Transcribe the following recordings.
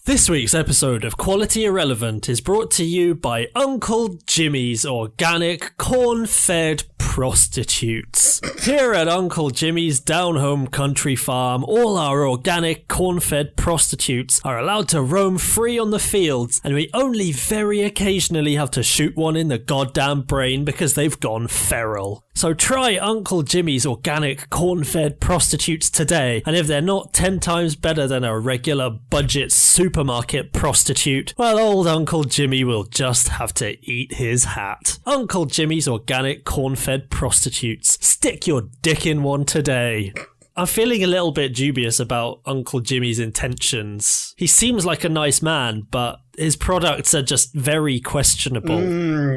This week's episode of Quality Irrelevant is brought to you by Uncle Jimmy's Organic Corn-Fed Prostitutes. Here at Uncle Jimmy's down-home country farm, all our organic corn-fed prostitutes are allowed to roam free on the fields, and we only very occasionally have to shoot one in the goddamn brain because they've gone feral. So try Uncle Jimmy's Organic Corn-Fed Prostitutes today, and if they're not 10 times better than a regular budget supermarket prostitute, well, old Uncle Jimmy will just have to eat his hat. Uncle Jimmy's Organic Corn-Fed Prostitutes. Stick your dick in one today. I'm feeling a little bit dubious about Uncle Jimmy's intentions. He seems like a nice man, but his products are just very questionable.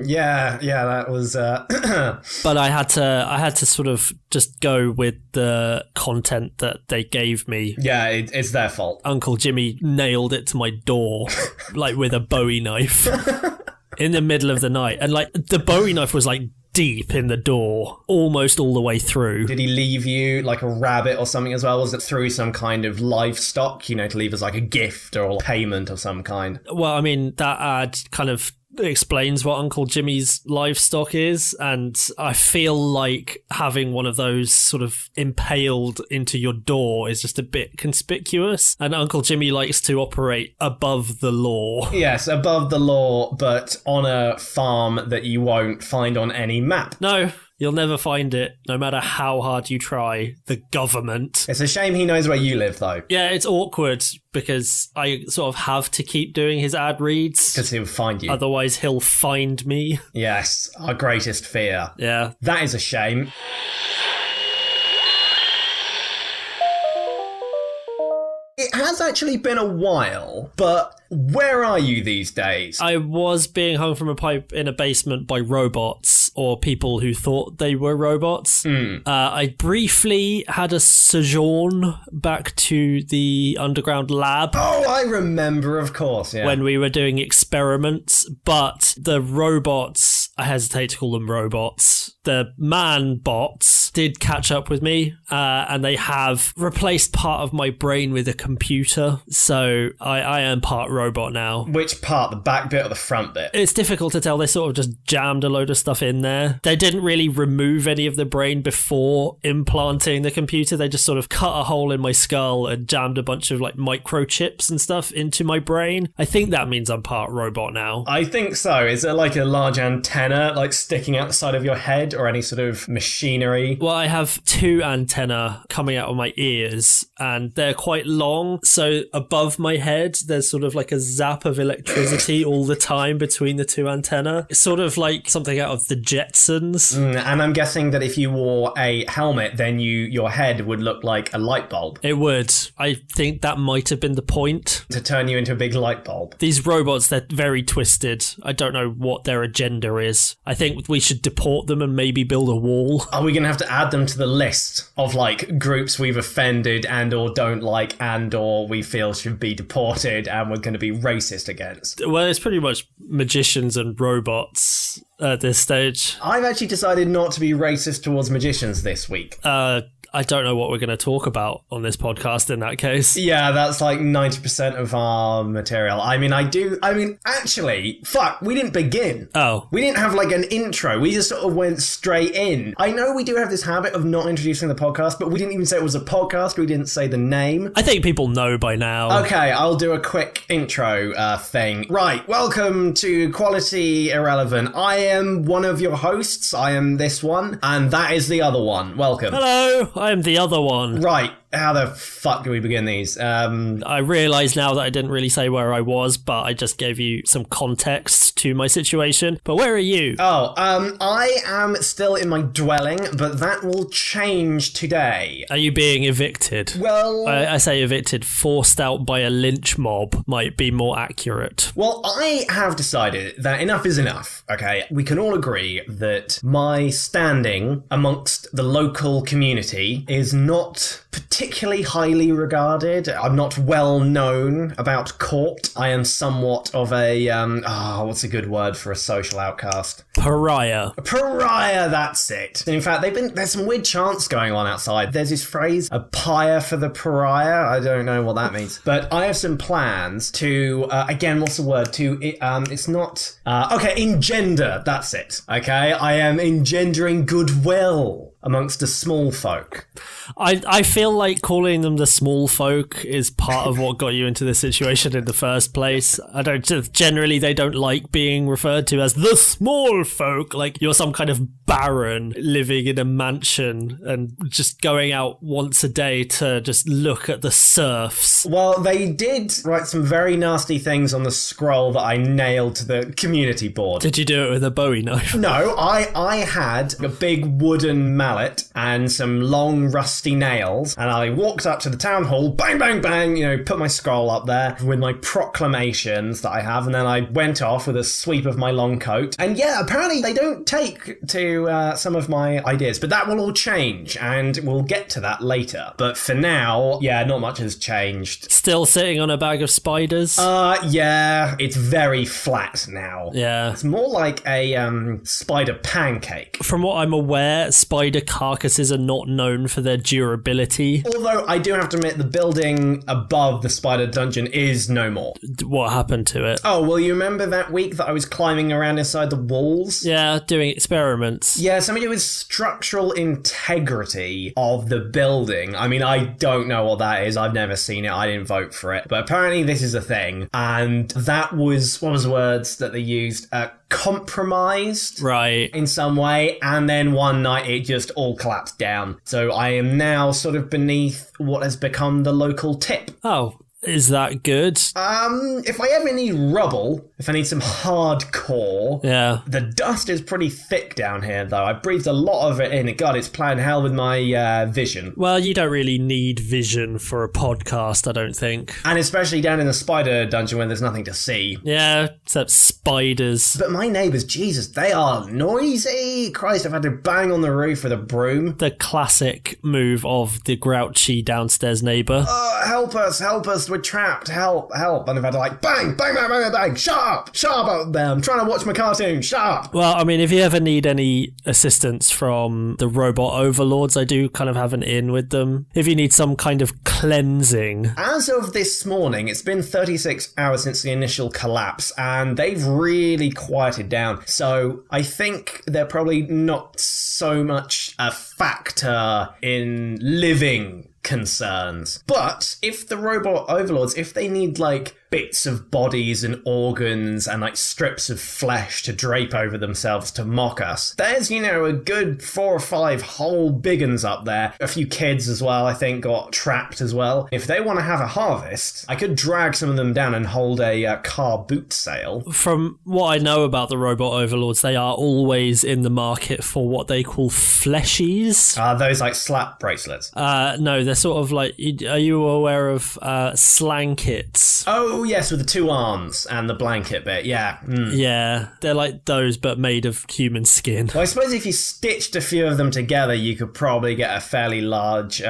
Yeah, that was... But I had to sort of just go with the content that they gave me. Yeah, it's their fault. Uncle Jimmy nailed it to my door, like with a Bowie knife, in the middle of the night. And like the Bowie knife was like deep in the door, almost all the way through. Did he leave you like a rabbit or something as well? Was it through some kind of livestock, to leave as like a gift or a payment of some kind? Well, I mean, that ad kind of explains what Uncle Jimmy's livestock is, and I feel like having one of those sort of impaled into your door is just a bit conspicuous, and Uncle Jimmy likes to operate above the law. Yes, above the law, but on a farm that you won't find on any map. No, you'll never find it, no matter how hard you try. The government. It's a shame he knows where you live, though. Yeah, it's awkward because I sort of have to keep doing his ad reads. Because he'll find you. Otherwise, he'll find me. Yes, our greatest fear. Yeah. That is a shame. It has actually been a while, but where are you these days? I was being hung from a pipe in a basement by robots, or people who thought they were robots. I briefly had a sojourn back to the underground lab. Oh, I remember, of course, yeah. When we were doing experiments, but the robots, I hesitate to call them robots, the man bots did catch up with me, and they have replaced part of my brain with a computer, so I am part robot now. Which part? The back bit or the front bit? It's difficult to tell. They sort of just jammed a load of stuff in there. They didn't really remove any of the brain before implanting the computer. They just sort of cut a hole in my skull and jammed a bunch of like microchips and stuff into my brain. I think that means I'm part robot now. I think so. Is there like a large antenna like sticking out the side of your head or any sort of machinery? Well, I have 2 antennae coming out of my ears and they're quite long. So above my head, there's sort of like a zap of electricity all the time between the 2 antennae. It's sort of like something out of the Jetsons. And I'm guessing that if you wore a helmet, then your head would look like a light bulb. It would. I think that might have been the point. To turn you into a big light bulb. These robots, they're very twisted. I don't know what their agenda is. I think we should deport them and maybe build a wall. Are we going to have to add them to the list of like groups we've offended and or don't like and or we feel should be deported and we're going to be racist against? Well, it's pretty much magicians and robots at this stage. I've actually decided not to be racist towards magicians this week. I don't know what we're going to talk about on this podcast in that case. Yeah, that's like 90% of our material. Actually, fuck, we didn't begin. Oh. We didn't have like an intro. We just sort of went straight in. I know we do have this habit of not introducing the podcast, but we didn't even say it was a podcast. We didn't say the name. I think people know by now. Okay, I'll do a quick intro thing. Right, welcome to Quality Irrelevant. I am one of your hosts. I am this one, and that is the other one. Welcome. Hello. I am the other one. Right. How the fuck do we begin these? I realise now that I didn't really say where I was, but I just gave you some context to my situation. But where are you? I am still in my dwelling, but that will change today. Are you being evicted? Well... I say evicted, forced out by a lynch mob might be more accurate. Well, I have decided that enough is enough, okay? We can all agree that my standing amongst the local community is not particularly highly regarded. I'm not well known about court. I am somewhat of a, what's a good word for a social outcast? Pariah. A pariah, that's it. In fact, there's some weird chants going on outside. There's this phrase, a pyre for the pariah. I don't know what that means. But I have some plans to, again, what's the word? It's not, engender, that's it. Okay, I am engendering goodwill amongst the small folk. I feel like calling them the small folk is part of what got you into this situation in the first place. Generally they don't like being referred to as the small folk, like you're some kind of baron living in a mansion and just going out once a day to just look at the serfs. Well, they did write some very nasty things on the scroll that I nailed to the community board. Did you do it with a Bowie knife? No, I had a big wooden mallet and some long rusty nails, and I walked up to the town hall, bang, bang, bang, put my scroll up there with my proclamations that I have, and then I went off with a sweep of my long coat. And yeah, apparently they don't take to some of my ideas, but that will all change, and we'll get to that later. But for now, yeah, not much has changed. Still sitting on a bag of spiders? Yeah, it's very flat now. Yeah. It's more like a spider pancake. From what I'm aware, spider carcasses are not known for their durability. Although I do have to admit, the building above the spider dungeon is no more. What happened to it? Oh, well, you remember that week that I was climbing around inside the walls? Yeah, doing experiments. Yeah, something to do with structural integrity of the building. I mean, I don't know what that is. I've never seen it. I didn't vote for it. But apparently this is a thing. And that was, what was the words that they used? Compromised, right, in some way, and then one night it just all collapsed down. So I am now sort of beneath what has become the local tip. Oh, is that good? If I ever need rubble, if I need some hardcore, yeah. The dust is pretty thick down here, though. I breathed a lot of it in. God, it's playing hell with my vision. Well, you don't really need vision for a podcast, I don't think. And especially down in the spider dungeon when there's nothing to see. Yeah, except spiders. But my neighbours, Jesus, they are noisy. Christ, I've had to bang on the roof with a broom. The classic move of the grouchy downstairs neighbour. Help us, we're trapped, help. And I've had to bang, bang, bang, bang, bang, sharp out there. I'm trying to watch my cartoon, sharp. Well, I mean, if you ever need any assistance from the robot overlords, I do kind of have an in with them. If you need some kind of cleansing. As of this morning, it's been 36 hours since the initial collapse, and they've really quieted down. So I think they're probably not so much a factor in living concerns. But if the robot overlords, if they need bits of bodies and organs and strips of flesh to drape over themselves to mock us, there's a good 4 or 5 whole big uns up there. A few kids as well, I think, got trapped as well. If they want to have a harvest, I could drag some of them down and hold a car boot sale. From what I know about the robot overlords, they are always in the market for what they call fleshies. Those slap bracelets? No, they're sort of are you aware of slankets? Oh, yes, with the 2 arms and the blanket bit, yeah. Mm. Yeah, they're like those, but made of human skin. Well, I suppose if you stitched a few of them together, you could probably get a fairly large...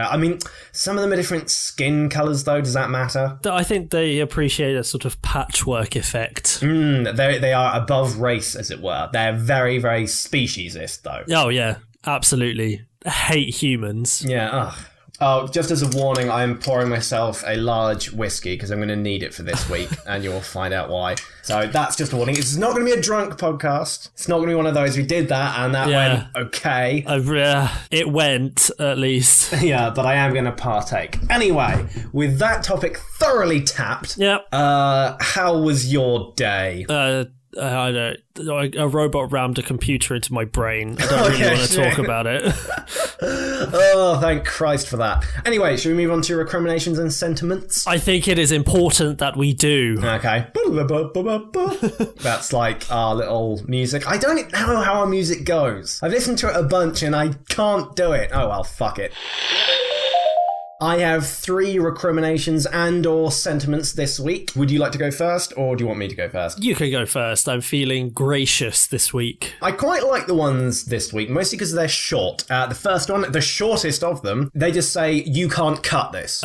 some of them are different skin colours, though. Does that matter? I think they appreciate a sort of patchwork effect. They are above race, as it were. They're very, very speciesist, though. Oh, yeah, absolutely. I hate humans. Yeah, ugh. Oh, just as a warning, I am pouring myself a large whiskey because I'm going to need it for this week, and you'll find out why. So that's just a warning. It's not going to be a drunk podcast. It's not going to be one of those. We did that, and that went okay. It went, at least. Yeah, but I am going to partake. Anyway, with that topic thoroughly tapped, yep. How was your day? I don't. A robot rammed a computer into my brain. I don't really want to talk about it. Oh, thank Christ for that. Anyway, should we move on to recriminations and sentiments? I think it is important that we do. Okay. That's our little music. I don't know how our music goes. I've listened to it a bunch and I can't do it. Oh well, fuck it. I have 3 recriminations and or sentiments this week. Would you like to go first, or do you want me to go first? You can go first. I'm feeling gracious this week. I quite like the ones this week, mostly because they're short. The first one, the shortest of them, they just say, you can't cut this.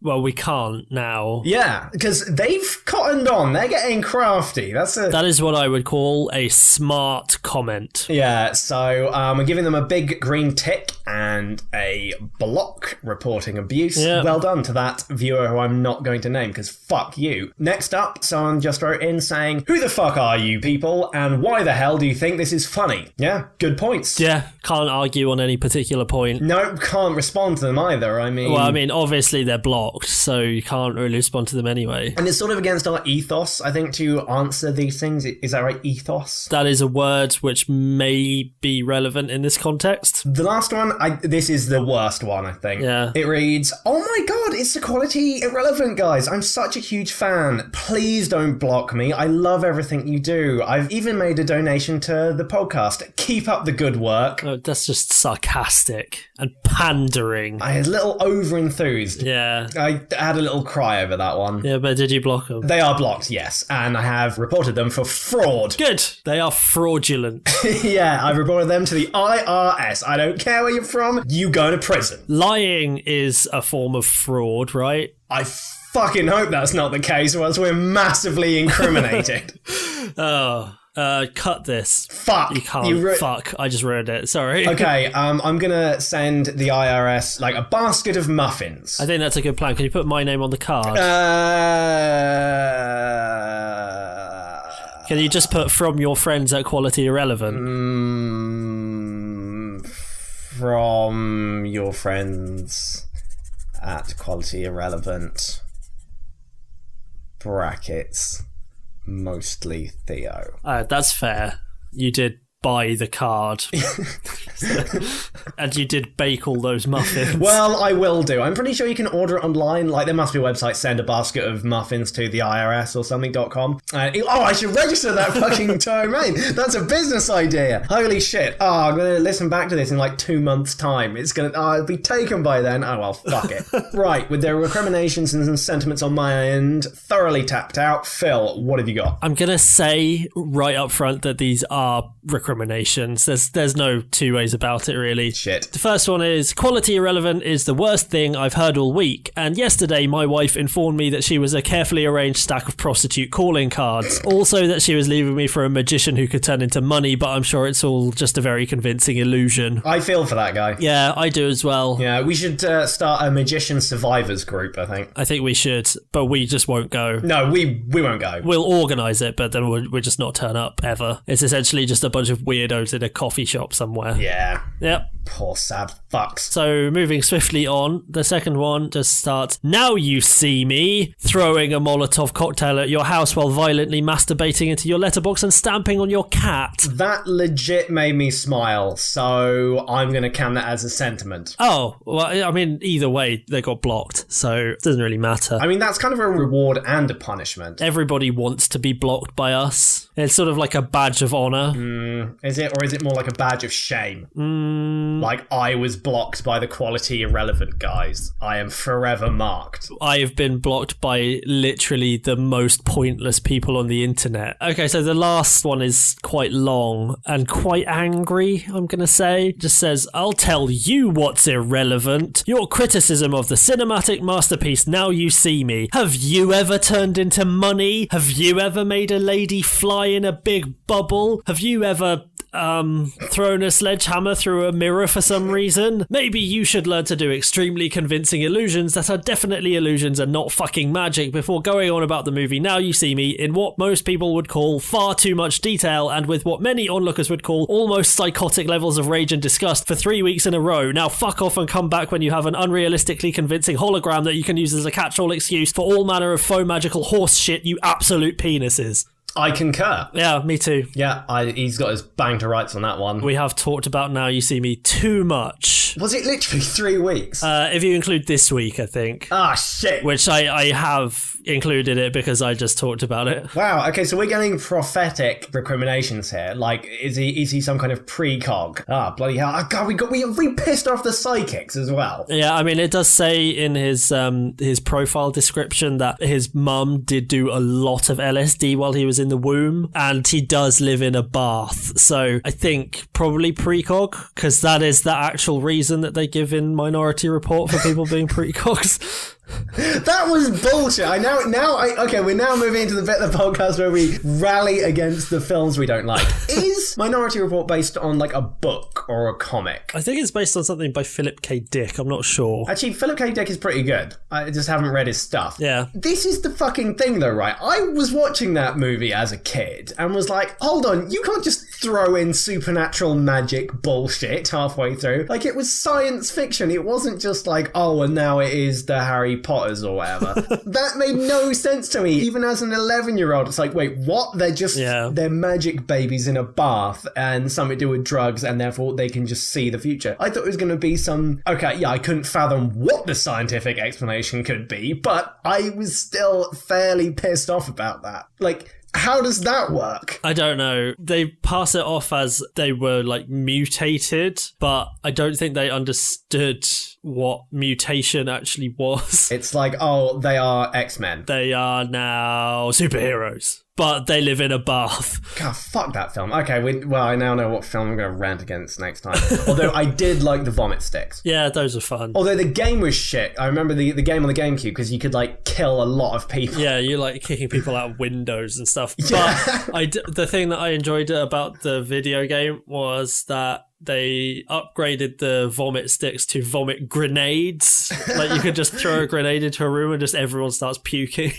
Well, we can't now. Yeah, because they've cottoned on. They're getting crafty. That is what I would call a smart comment. Yeah, so we're giving them a big green tick and a block reporting abuse. Yeah. Well done to that viewer who I'm not going to name, because fuck you. Next up, someone just wrote in saying, who the fuck are you people, and why the hell do you think this is funny? Yeah, good points. Yeah, can't argue on any particular point. No, can't respond to them either. Well, obviously they're blocked, so you can't really respond to them anyway. And it's sort of against our ethos, I think, to answer these things. Is that right? Ethos? That is a word which may be relevant in this context. The last one, this is the worst one, I think. Yeah. It reads, oh my god, it's Equality Irrelevant, guys. I'm such a huge fan. Please don't block me. I love everything you do. I've even made a donation to the podcast. Keep up the good work. Oh, that's just sarcastic and pandering. I was a little over-enthused. Yeah. I had a little cry over that one. Yeah, but did you block them? They are blocked, yes. And I have reported them for fraud. Good. They are fraudulent. Yeah, I've reported them to the IRS. I don't care where you're from. You go to prison. Lying is a form of fraud, right? I fucking hope that's not the case, or else we're massively incriminated. Cut this. Fuck. You can't. Fuck. I just ruined it. Sorry. Okay, I'm gonna send the IRS, like, a basket of muffins. I think that's a good plan. Can you put my name on the card? Can you just put from your friends at Quality Irrelevant? From your friends at Quality Irrelevant. Brackets. Mostly Theo. That's fair. You did buy the card. And you did bake all those muffins. Well, I will do. I'm pretty sure you can order it online. Like, there must be a website, send a basket of muffins to the IRS or something.com. I should register that fucking domain. That's a business idea. Holy shit. I'm going to listen back to this in like 2 months' time. It's going to it'll be taken by then. Oh, well, fuck it. Right, with their recriminations and sentiments on my end thoroughly tapped out, Phil, what have you got? I'm going to say right up front that these are recriminations. There's no two ways about it, really. Shit. The first one is, Quality Irrelevant is the worst thing I've heard all week, and yesterday my wife informed me that she was a carefully arranged stack of prostitute calling cards. Also that she was leaving me for a magician who could turn into money, but I'm sure it's all just a very convincing illusion. I feel for that guy. Yeah, I do as well. Yeah, we should start a magician survivors group, I think. I think we should, but we just won't go. No, we won't go. We'll organise it, but then we'll just not turn up, ever. It's essentially just a bunch of weirdos in a coffee shop somewhere. Yeah. Yep. Poor sad fucks. So, moving swiftly on, the second one just starts, now you see me, throwing a Molotov cocktail at your house while violently masturbating into your letterbox and stamping on your cat. That legit made me smile, so I'm going to count that as a sentiment. Oh, well, I mean, either way, they got blocked, so it doesn't really matter. I mean, that's kind of a reward and a punishment. Everybody wants to be blocked by us. It's sort of like a badge of honour. Is it? Or is it more like a badge of shame? Like, I was blocked by the Quality Irrelevant guys. I am forever marked. I have been blocked by literally the most pointless people on the internet. Okay, so the last one is quite long and quite angry, I'm going to say. It just says, I'll tell you what's irrelevant. Your criticism of the cinematic masterpiece Now You See Me. Have you ever turned into money? Have you ever made a lady fly in a big bubble? Have you ever thrown a sledgehammer through a mirror for some reason? Maybe you should learn to do extremely convincing illusions that are definitely illusions and not fucking magic before going on about the movie Now You See Me in what most people would call far too much detail and with what many onlookers would call almost psychotic levels of rage and disgust for 3 weeks in a row. Now fuck off and come back when you have an unrealistically convincing hologram that you can use as a catch-all excuse for all manner of faux magical horse shit, you absolute penises. I concur. Yeah, me too. Yeah, he's got his bang to rights on that one. We have talked about Now You See Me too much. Was it literally 3 weeks? If you include this week, I think. Ah, shit. Which I have included it because I just talked about it. Wow, okay, so we're getting prophetic recriminations here. Like, is he some kind of precog? Ah, bloody hell. Oh, God, we pissed off the psychics as well. Yeah, I mean, it does say in his profile description that his mum did do a lot of LSD while he was in the womb, and he does live in a bath. So I think probably precog, because that is the actual reason that they give in Minority Report for people being precogs. That was bullshit. We're now moving into the bit of the podcast where we rally against the films we don't like. Is Minority Report based on like a book or a comic? I think it's based on something by Philip K. Dick. I'm not sure. Actually, Philip K. Dick is pretty good. I just haven't read his stuff. Yeah. This is the fucking thing though, right? I was watching that movie as a kid and was like, hold on, you can't just throw in supernatural magic bullshit halfway through. Like, it was science fiction. It wasn't just like, oh, and now it is the Harry Potters or whatever. That made no sense to me. Even as an 11-year-old, it's like, wait, what? They're magic babies in a bath and something to do with drugs, and therefore they can just see the future. I thought it was going to be I couldn't fathom what the scientific explanation could be, but I was still fairly pissed off about that. Like, how does that work? I don't know. They pass it off as they were like mutated, but I don't think they understood what mutation actually was. It's like, oh, they are X-Men. They are now superheroes, but they live in a bath. God, fuck that film. Okay, I now know what film I'm going to rant against next time. Although I did like the vomit sticks. Yeah, those are fun. Although the game was shit. I remember the game on the GameCube because you could like kill a lot of people. Yeah, you like kicking people out of windows and stuff. Yeah. But the thing that I enjoyed about the video game was that they upgraded the vomit sticks to vomit grenades. Like, you could just throw a grenade into a room and just everyone starts puking.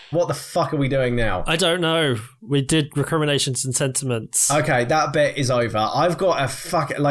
What the fuck are we doing now? I don't know. We did recriminations and sentiments. Okay, that bit is over. I've got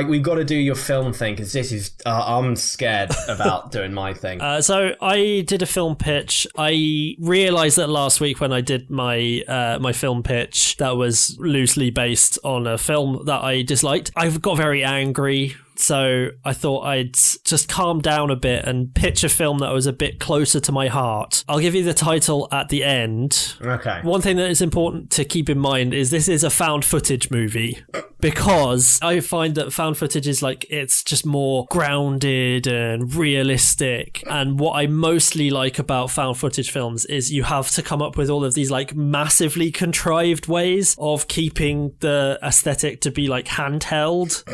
we've got to do your film thing, because this is, I'm scared about doing my thing. So I did a film pitch. I realised that last week when I did my film pitch that was loosely based on a film that I disliked, I got very angry. So I thought I'd just calm down a bit and pitch a film that was a bit closer to my heart. I'll give you the title at the end. Okay. One thing that is important to keep in mind is this is a found footage movie, because I find that found footage is like, it's just more grounded and realistic. And what I mostly like about found footage films is you have to come up with all of these like massively contrived ways of keeping the aesthetic to be like handheld,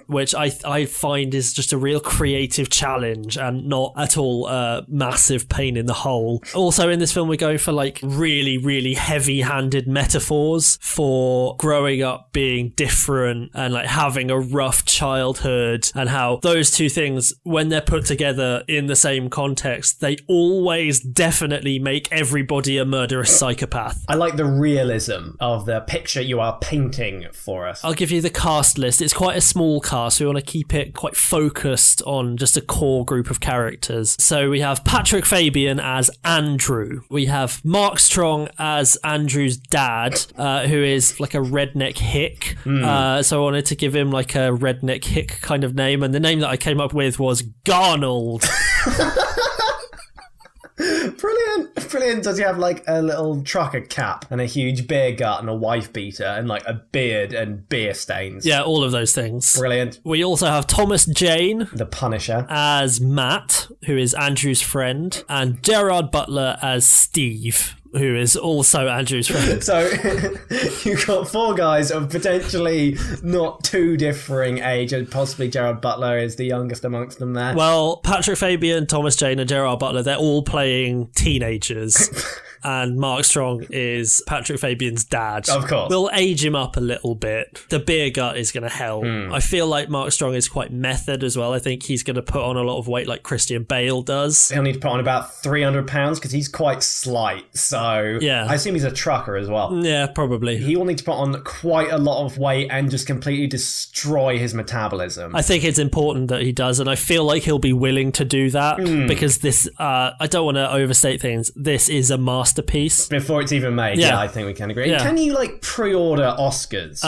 which I find is just a real creative challenge and not at all a massive pain in the hole. Also, in this film, we're going for like really, really heavy-handed metaphors for growing up being different and like having a rough childhood, and how those two things, when they're put together in the same context, they always definitely make everybody a murderous psychopath. I like the realism of the picture you are painting for us. I'll give you the cast list. It's quite a small cast. So we want to keep it quite focused on just a core group of characters. So we have Patrick Fabian as Andrew. We have Mark Strong as Andrew's dad, who is like a redneck hick. So I wanted to give him like a redneck hick kind of name. And the name that I came up with was Garnold. Brilliant. Does he have like a little trucker cap and a huge beer gut and a wife beater and like a beard and beer stains? Yeah, all of those things. Brilliant. We also have Thomas Jane, the Punisher, as Matt, who is Andrew's friend, and Gerard Butler as Steve, who is also Andrew's friend. So you've got four guys of potentially not too differing age, and possibly Gerard Butler is the youngest amongst them there. Well, Patrick Fabian, Thomas Jane and Gerard Butler, they're all playing teenagers. And Mark Strong is Patrick Fabian's dad. Of course. We'll age him up a little bit. The beer gut is going to help. I feel like Mark Strong is quite method as well. I think he's going to put on a lot of weight like Christian Bale does. He'll need to put on about 300 pounds because he's quite slight. So yeah, I assume he's a trucker as well. Yeah, probably. He will need to put on quite a lot of weight and just completely destroy his metabolism. I think it's important that he does, and I feel like he'll be willing to do that because this, I don't want to overstate things, this is a masterpiece masterpiece. Before it's even made, yeah I think we can agree. Yeah. Can you, like, pre-order Oscars?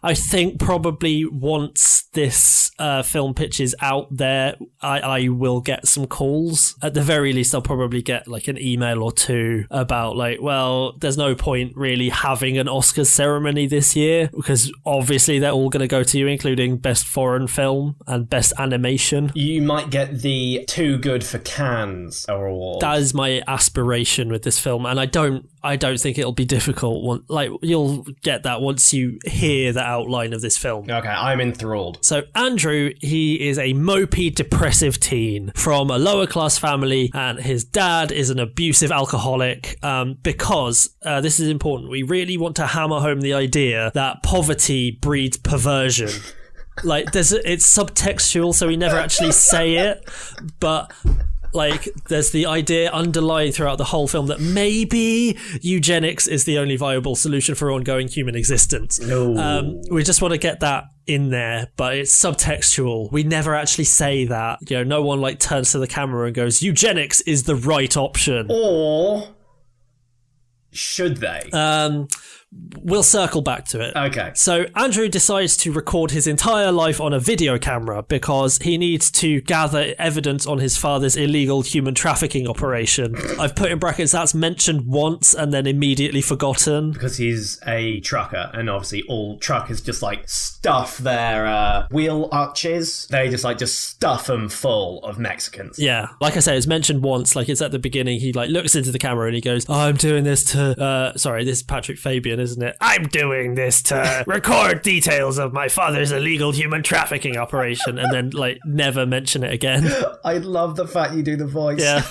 I think probably once this film pitch is out there, I will get some calls. At the very least, I'll probably get like an email or two about like, well, there's no point really having an Oscars ceremony this year because obviously they're all going to go to you, including Best Foreign Film and Best Animation. You might get the Too Good for Cannes award. That is my aspiration with this film, and I don't think it'll be difficult. Like, you'll get that once you hear the outline of this film. Okay, I'm enthralled. So Andrew, he is a mopey, depressive teen from a lower class family, and his dad is an abusive alcoholic. Because this is important, we really want to hammer home the idea that poverty breeds perversion. Like, it's subtextual, so we never actually say it, but like, there's the idea underlying throughout the whole film that maybe eugenics is the only viable solution for ongoing human existence. No. We just want to get that in there, but it's subtextual. We never actually say that. You know, no one like turns to the camera and goes, eugenics is the right option. Or should they? We'll circle back to it. Okay. So Andrew decides to record his entire life on a video camera because he needs to gather evidence on his father's illegal human trafficking operation. I've put in brackets that's mentioned once and then immediately forgotten. Because he's a trucker, and obviously all truckers just like stuff their wheel arches. They just stuff them full of Mexicans. Yeah. Like I say, it's mentioned once. Like, it's at the beginning. He like looks into the camera and he goes, oh, I'm doing this to... sorry, this is Patrick Fabian, isn't it? I'm doing this to record details of my father's illegal human trafficking operation, and then like never mention it again. I love the fact you do the voice. Yeah.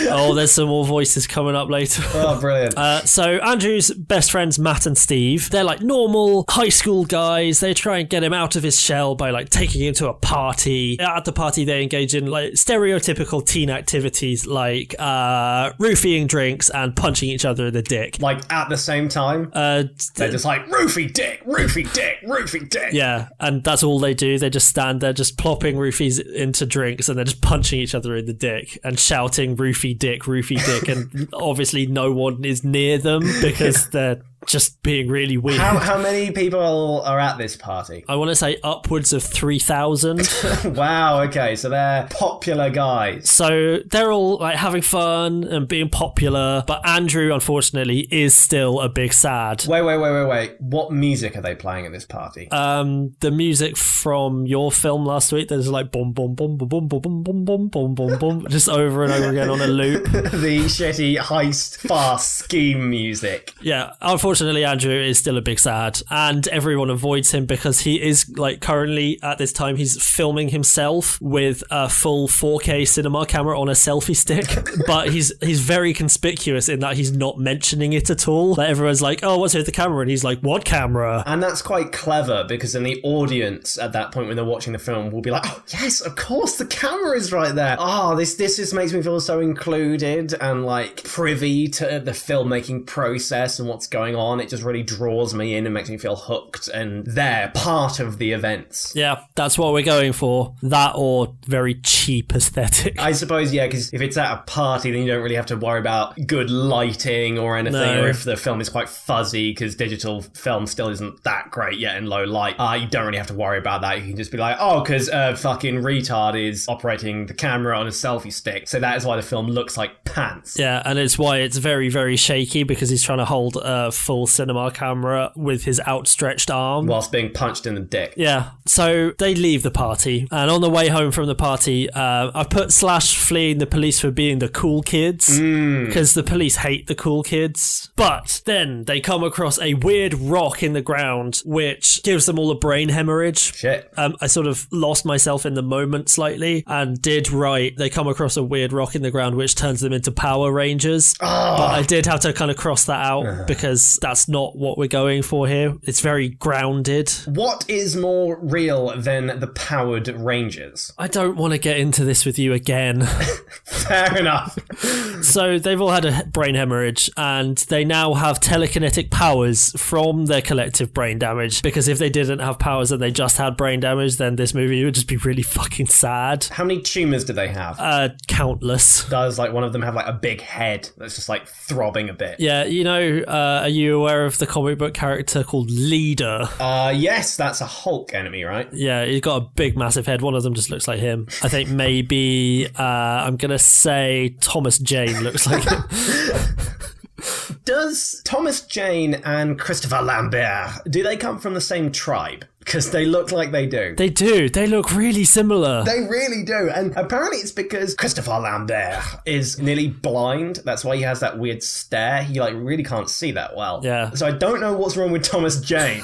Oh, there's some more voices coming up later. Oh, brilliant. So Andrew's best friends, Matt and Steve, they're like normal high school guys. They try and get him out of his shell by like taking him to a party. At the party, they engage in like stereotypical teen activities like roofieing drinks and punching each other in the dick. Like at the same time? They're just like, roofie dick, roofie dick, roofie dick. Yeah, and that's all they do. They just stand there just plopping roofies into drinks and they're just punching each other in the dick and shouting roofie dick, and obviously no one is near them because they're just being really weird. How many people are at this party? I want to say upwards of 3,000. Wow, okay, so they're popular guys. So they're all like having fun and being popular, but Andrew, unfortunately, is still a big sad. Wait. What music are they playing at this party? The music from your film last week, there's like boom, boom, boom, boom, boom, boom, boom, boom, boom, boom, boom, boom, just over and over again on a loop. The shitty heist fast scheme music. Yeah, unfortunately, Andrew is still a big sad, and everyone avoids him because he is like currently at this time he's filming himself with a full 4K cinema camera on a selfie stick, but he's very conspicuous in that he's not mentioning it at all. Like, everyone's like, "Oh, what's with the camera?" and he's like, "What camera?" And that's quite clever because then the audience at that point when they're watching the film will be like, "Oh, yes, of course, the camera is right there. Oh, this just makes me feel so included and like privy to the filmmaking process and what's going on. It just really draws me in and makes me feel hooked and they're part of the events." Yeah, that's what we're going for. That or very cheap aesthetic. I suppose, yeah, because if it's at a party, then you don't really have to worry about good lighting or anything, or if the film is quite fuzzy, because digital film still isn't that great yet in low light. You don't really have to worry about that. You can just be like, oh, because a fucking retard is operating the camera on a selfie stick, so that is why the film looks like pants. Yeah, and it's why it's very, very shaky, because he's trying to hold a full cinema camera with his outstretched arm whilst being punched in the dick. Yeah, so they leave the party, and on the way home from the party, I've put / fleeing the police for being the cool kids, because the police hate the cool kids. But then they come across a weird rock in the ground, which gives them all a brain hemorrhage. Shit. I sort of lost myself in the moment slightly and did write, they come across a weird rock in the ground which turns them into Power Rangers. But I did have to kind of cross that out because that's not what we're going for here. It's very grounded. What is more real than the Powered Rangers? I don't want to get into this with you again. Fair enough. So they've all had a brain hemorrhage, and they now have telekinetic powers from their collective brain damage, because if they didn't have powers and they just had brain damage, then this movie would just be really fucking sad. How many tumours do they have? Countless. Does like one of them have like a big head that's just like throbbing a bit? Yeah, you know, are you aware of the comic book character called Leader? Yes, that's a Hulk enemy, right? Yeah, he's got a big, massive head. One of them just looks like him. I think maybe, I'm going to say Thomas Jane looks like him. Does Thomas Jane and Christopher Lambert, do they come from the same tribe? Because they look like they do. They do. They look really similar. They really do. And apparently it's because Christopher Lambert is nearly blind. That's why he has that weird stare. He like really can't see that well. Yeah. So I don't know what's wrong with Thomas Jane.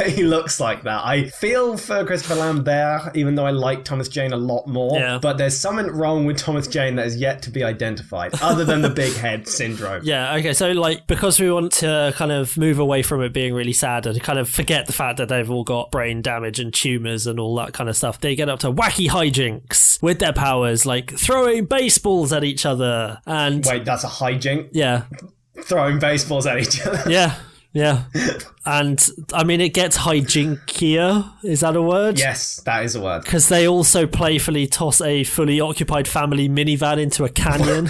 He looks like that. I feel for Christopher Lambert, even though I like Thomas Jane a lot more. Yeah. But there's something wrong with Thomas Jane that is yet to be identified, other than the big head syndrome. Yeah, okay, so like, because we want to kind of move away from it being really sad and kind of forget the fact that they've all got brain damage and tumours and all that kind of stuff, they get up to wacky hijinks with their powers, like throwing baseballs at each other. And Wait, that's a hijink? yeah. Throwing baseballs at each other? Yeah. And I mean, it gets hijinkier. Is that a word? Yes, that is a word. Because they also playfully toss a fully occupied family minivan into a canyon.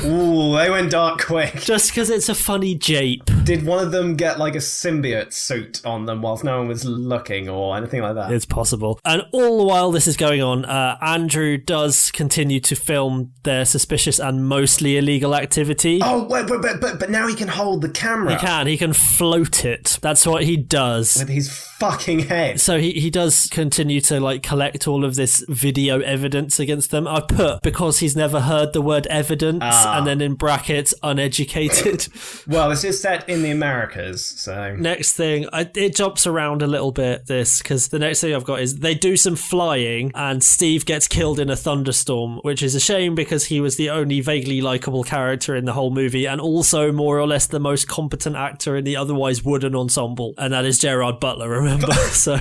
Ooh, they went dark quick. Just because it's a funny jape. Did one of them get like a symbiote suit on them whilst no one was looking or anything like that? It's possible. And all the while this is going on, Andrew does continue to film their suspicious and mostly illegal activity. Oh, wait, but now he can hold the camera. He can float it. That's what he does. With his fucking head. So he does continue to like collect all of this video evidence against them. I put because he's never heard the word evidence and then in brackets uneducated. Well, this is set in the Americas, so... Next thing, it jumps around a little bit, this, because the next thing I've got is they do some flying and Steve gets killed in a thunderstorm, which is a shame because he was the only vaguely likeable character in the whole movie and also more or less the most competent actor in the otherwise wooden ensemble, and that is Gerard Butler, remember? So...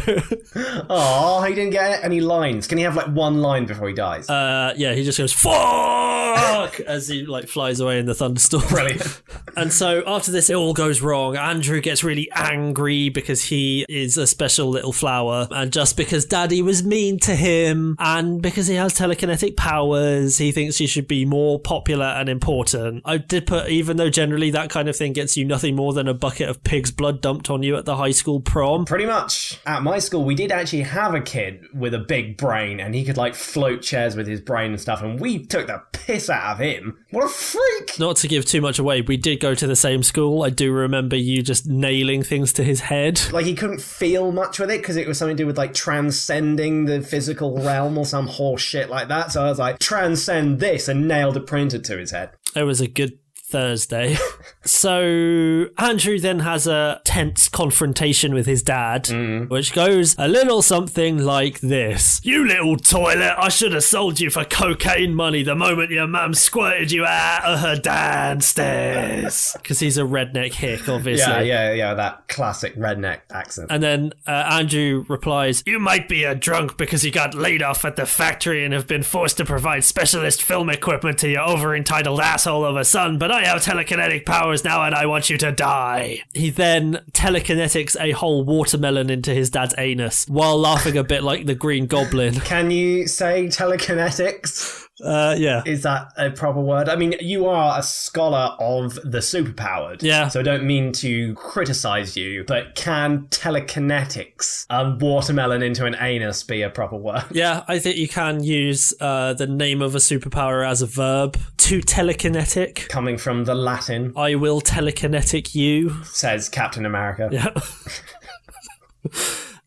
Oh, he didn't get any lines. Can he have like one line before he dies? Yeah, he just goes, fuck, as he like flies away in the thunderstorm. Brilliant. And so after this, it all goes wrong. Andrew gets really angry because he is a special little flower, and just because Daddy was mean to him, and because he has telekinetic powers, he thinks he should be more popular and important. I did put, even though generally that kind of thing gets you nothing more than a bucket of pig's blood dumped on you at the high school prom. Pretty much. At my school, we did actually have a kid with a big brain, and he could like float chairs with his brain and stuff, and we took the piss out of him. What a freak! Not to give too much away, we did go to the same school. I do remember you just nailing things to his head. Like, he couldn't feel much with it because it was something to do with like transcending the physical realm or some horse shit like that. So I was like, transcend this, and nailed a printer to his head. It was a good Thursday. So Andrew then has a tense confrontation with his dad, which goes a little something like this. You little toilet, I should have sold you for cocaine money the moment your mum squirted you out of her downstairs. Because he's a redneck hick, obviously. Yeah, that classic redneck accent. And then Andrew replies, you might be a drunk because you got laid off at the factory and have been forced to provide specialist film equipment to your over-entitled asshole of a son, but I have telekinetic powers now and I want you to die. He then telekinetics a whole watermelon into his dad's anus while laughing a bit like the Green Goblin. Can you say telekinetics? Yeah. Is that a proper word? I mean, you are a scholar of the superpowered. Yeah. So I don't mean to criticize you, but can telekinetics, watermelon into an anus, be a proper word? Yeah, I think you can use the name of a superpower as a verb. To telekinetic. Coming from the Latin. I will telekinetic you. Says Captain America. Yeah.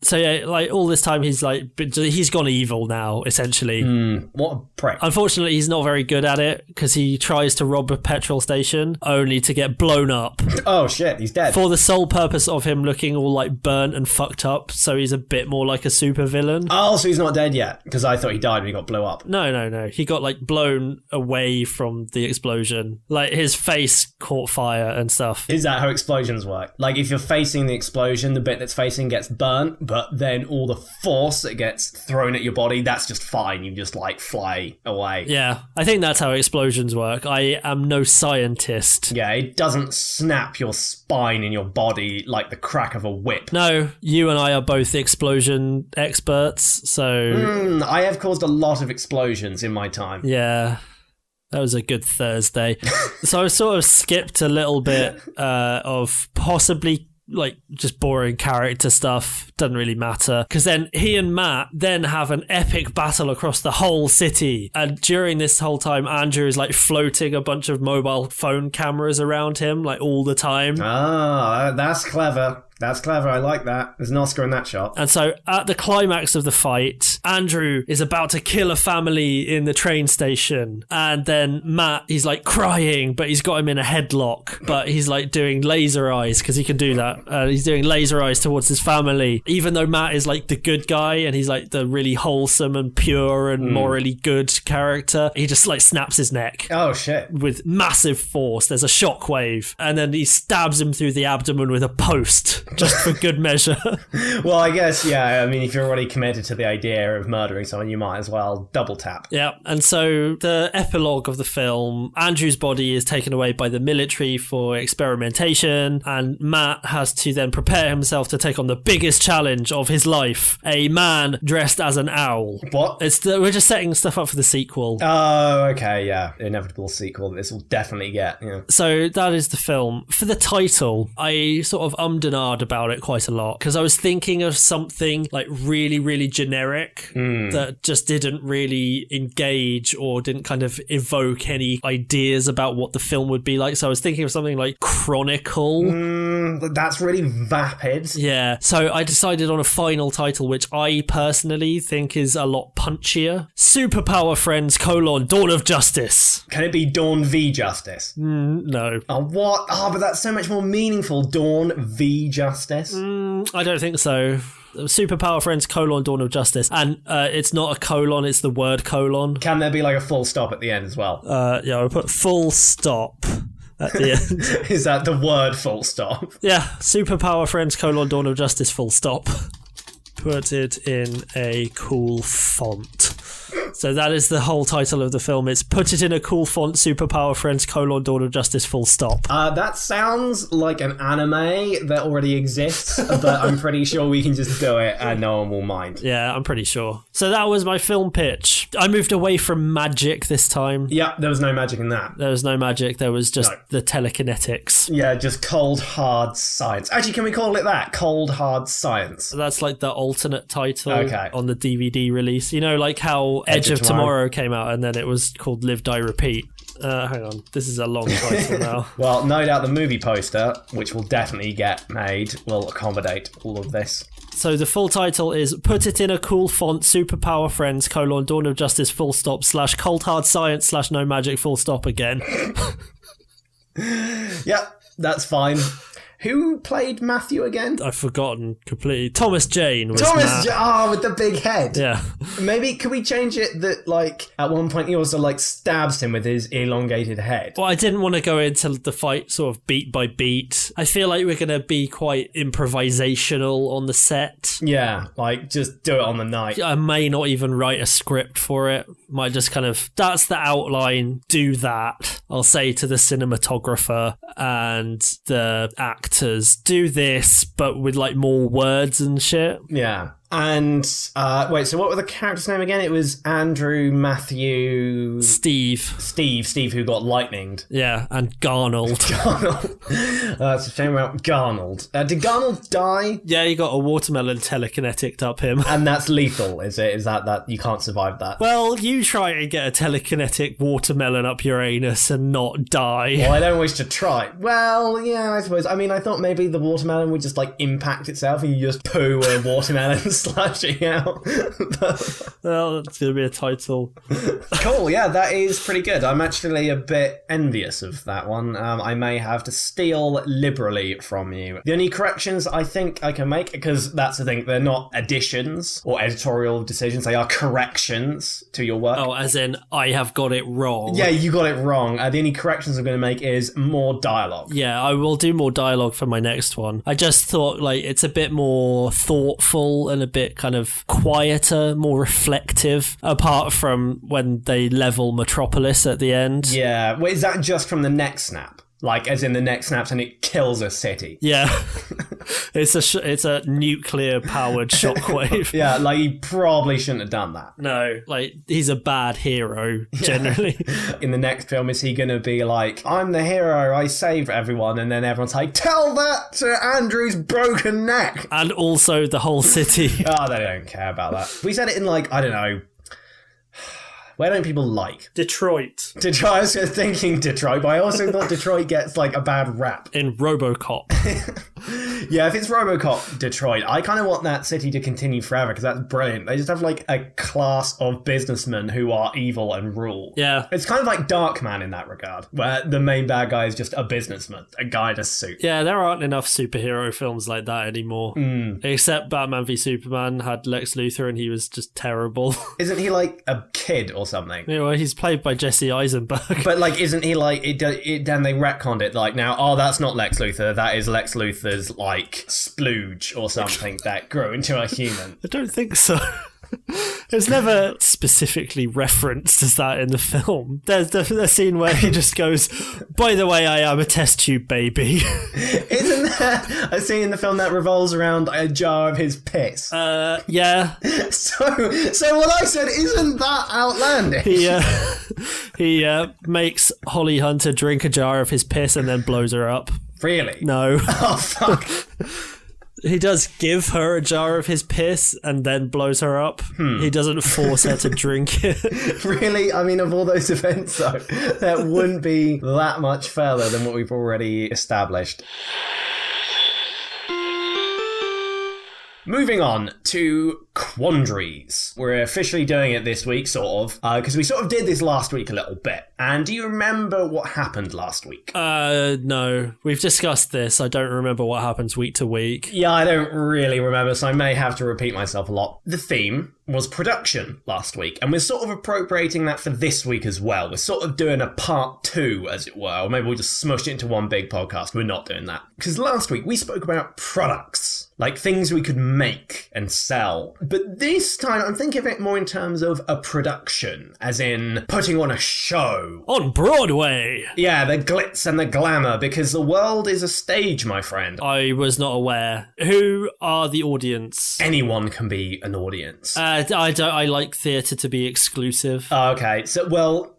So yeah, like all this time he's gone evil now, essentially. What a prick. Unfortunately, he's not very good at it because he tries to rob a petrol station only to get blown up. Oh shit, he's dead. For the sole purpose of him looking all like burnt and fucked up, so he's a bit more like a supervillain. Oh, so he's not dead yet? Because I thought he died when he got blew up. No. He got like blown away from the explosion. Like his face caught fire and stuff. Is that how explosions work? Like, if you're facing the explosion, the bit that's facing gets burnt, but then all the force that gets thrown at your body, that's just fine. You just, like, fly away. Yeah, I think that's how explosions work. I am no scientist. Yeah, it doesn't snap your spine in your body like the crack of a whip. No, you and I are both explosion experts, so... I have caused a lot of explosions in my time. Yeah. That was a good Thursday. So I sort of skipped a little bit of possibly like just boring character stuff. Doesn't really matter. Because then he and Matt then have an epic battle across the whole city. And during this whole time, Andrew is like floating a bunch of mobile phone cameras around him like all the time. Ah, that's clever. That's clever. I like that. There's an Oscar in that shot. And so at the climax of the fight, Andrew is about to kill a family in the train station. And then Matt, he's like crying, but he's got him in a headlock. But he's like doing laser eyes because he can do that. He's doing laser eyes towards his family. Even though Matt is like the good guy and he's like the really wholesome and pure and morally good character, he just like snaps his neck. Oh, shit. With massive force. There's a shockwave. And then he stabs him through the abdomen with a post. Just for good measure. Well, I guess, yeah, I mean, if you're already committed to the idea of murdering someone, you might as well double tap. Yeah, and so the epilogue of the film, Andrew's body is taken away by the military for experimentation, and Matt has to then prepare himself to take on the biggest challenge of his life, a man dressed as an owl. What? We're just setting stuff up for the sequel. Oh, okay, yeah. Inevitable sequel that this will definitely get, yeah. So that is the film. For the title, I sort of ummed and ahed about it quite a lot because I was thinking of something like really, really generic that just didn't really engage or didn't kind of evoke any ideas about what the film would be like. So I was thinking of something like Chronicle. That's really vapid. Yeah. So I decided on a final title, which I personally think is a lot punchier. Superpower Friends: Dawn of Justice. Can it be Dawn v Justice? No. Oh, what? Oh, but that's so much more meaningful. Dawn v Justice. I don't think so. Superpower Friends: Dawn of Justice, and it's not a colon, it's the word colon. Can there be like a full stop at the end as well? Yeah, I'll put full stop at the end. Is that the word full stop? Yeah, Superpower Friends: Dawn of Justice full stop. Put it in a cool font. So that is the whole title of the film. It's Put It in a Cool Font, Superpower Friends: Dawn of Justice full stop. That sounds like an anime that already exists, but I'm pretty sure we can just do it and no one will mind. Yeah, I'm pretty sure. So that was my film pitch. I moved away from magic this time. Yeah, there was no magic in that. There was no magic. There was just the telekinetics. Yeah, just cold, hard science. Actually, can we call it that? Cold, hard science. That's like the alternate title on the DVD release. You know, like how Edge of Tomorrow came out and then it was called Live, Die, Repeat. Hang on, this is a long title now. Well, no doubt the movie poster, which will definitely get made, will accommodate all of this. So the full title is Put It in a Cool Font, Superpower Friends, Dawn of Justice full stop / Cold Hard Science / No Magic full stop again. Yep, that's fine. Who played Matthew again? I've forgotten completely. Thomas Jane was with the big head. Yeah. Maybe, could we change it that, like, at one point he also, like, stabs him with his elongated head? Well, I didn't want to go into the fight sort of beat by beat. I feel like we're going to be quite improvisational on the set. Yeah, like, just do it on the night. I may not even write a script for it. Might just kind of, that's the outline, do that. I'll say to the cinematographer and the actors, do this, but with like more words and shit. Yeah. And, wait, so what were the characters' name again? It was Andrew, Matthew... Steve, who got lightninged. Yeah, and Garnold. It's a shame about Garnold. Did Garnold die? Yeah, he got a watermelon telekinetic up him. And that's lethal, is it? Is that you can't survive that? Well, you try and get a telekinetic watermelon up your anus and not die. Well, I don't wish to try. Well, yeah, I suppose. I mean, I thought maybe the watermelon would just, like, impact itself and you just poo a watermelon slashing out. Well, that's going to be a title. Cool, yeah, that is pretty good. I'm actually a bit envious of that one. I may have to steal liberally from you. The only corrections I think I can make, because that's the thing, they're not additions or editorial decisions, they are corrections to your work. Oh, as in, I have got it wrong. Yeah, you got it wrong. The only corrections I'm going to make is more dialogue. Yeah, I will do more dialogue for my next one. I just thought, like, it's a bit more thoughtful and a bit kind of quieter, more reflective, apart from when they level Metropolis at the end. Yeah, well, is that just from the neck snap? Like, as in the neck snaps and it kills a city? Yeah. It's a nuclear-powered shockwave. Yeah, like, he probably shouldn't have done that. No, like, he's a bad hero, generally. In the next film, is he going to be like, I'm the hero, I saved everyone, and then everyone's like, tell that to Andrew's broken neck! And also the whole city. Oh, they don't care about that. We said it in, like, I don't know, where don't people like? Detroit. Detroit, I was thinking Detroit, but I also thought Detroit gets, like, a bad rap. In RoboCop. Yeah, if it's RoboCop Detroit, I kind of want that city to continue forever, because that's brilliant. They just have, like, a class of businessmen who are evil and rule. Yeah. It's kind of like Darkman in that regard, where the main bad guy is just a businessman, a guy in a suit. Yeah, there aren't enough superhero films like that anymore. Except Batman v Superman had Lex Luthor and he was just terrible. Isn't he, like, a kid or something? You know, he's played by Jesse Eisenberg. But, like, isn't he, like, then they retconned it, like, now, oh, that's not Lex Luthor, that is Lex Luthor's, like, splooge or something that grew into a human. I don't think so. It's never specifically referenced as that in the film. There's the scene where he just goes, by the way, I am a test tube baby. Isn't there a scene in the film that revolves around a jar of his piss? Yeah. So what I said, isn't that outlandish? He makes Holly Hunter drink a jar of his piss and then blows her up. Really? No. Oh, fuck. He does give her a jar of his piss and then blows her up. He doesn't force her to drink it. Really? I mean, of all those events, though, that wouldn't be that much further than what we've already established. Moving on to quandaries. We're officially doing it this week, sort of, because we sort of did this last week a little bit. And do you remember what happened last week? No. We've discussed this. I don't remember what happens week to week. Yeah, I don't really remember, so I may have to repeat myself a lot. The theme was production last week, and we're sort of appropriating that for this week as well. We're sort of doing a part 2, as it were, or maybe we'll just smush it into one big podcast. We're not doing that. Because last week we spoke about products, like things we could make and sell. But this time I'm thinking of it more in terms of a production, as in putting on a show. On Broadway! Yeah, the glitz and the glamour, because the world is a stage, my friend. I was not aware. Who are the audience? Anyone can be an audience. I like theatre to be exclusive. Okay, so, well,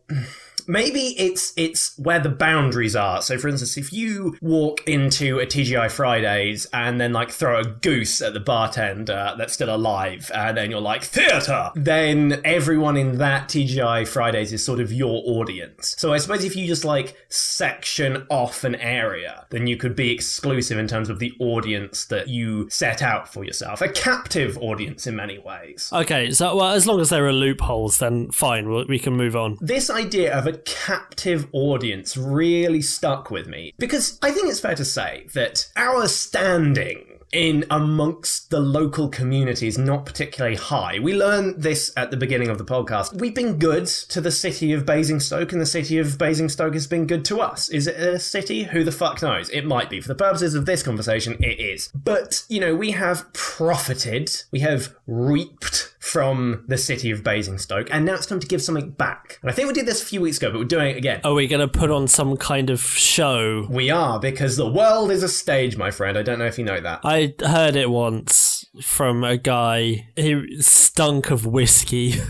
maybe it's where the boundaries are. So, for instance, if you walk into a TGI Fridays and then, like, throw a goose at the bartender that's still alive, and then you're like, theatre! Then everyone in that TGI Fridays is sort of your audience. So I suppose if you just, like, section off an area, then you could be exclusive in terms of the audience that you set out for yourself. A captive audience in many ways. Okay, so, well, as long as there are loopholes, then fine, we can move on. This idea of a captive audience really stuck with me, because I think it's fair to say that our standing in amongst the local community is not particularly high. We learned this at the beginning of the podcast. We've been good to the city of Basingstoke, and the city of Basingstoke has been good to us. Is it a city? Who the fuck knows? It might be. For the purposes of this conversation, it is. But, you know, we have profited, we have reaped from the city of Basingstoke, and now it's time to give something back. And I think we did this a few weeks ago, but we're doing it again. Are we going to put on some kind of show? We are, because the world is a stage, my friend. I don't know if you know that. I heard it once from a guy who stunk of whiskey.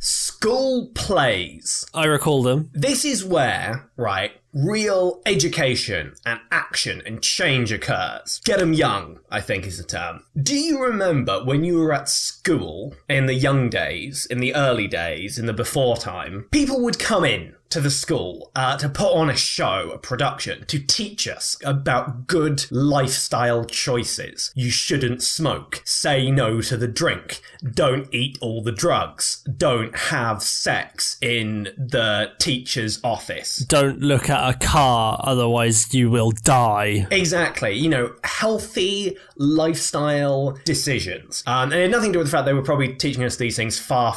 School plays. I recall them. This is where, right, real education and action and change occurs. Get 'em young, I think is the term. Do you remember when you were at school in the young days, in the early days, in the before time, people would come in to the school to put on a show, a production, to teach us about good lifestyle choices. You shouldn't smoke. Say no to the drink. Don't eat all the drugs. Don't have sex in the teacher's office. Don't look at a car, otherwise you will die. Exactly. You know, healthy lifestyle decisions. And it had nothing to do with the fact they were probably teaching us these things far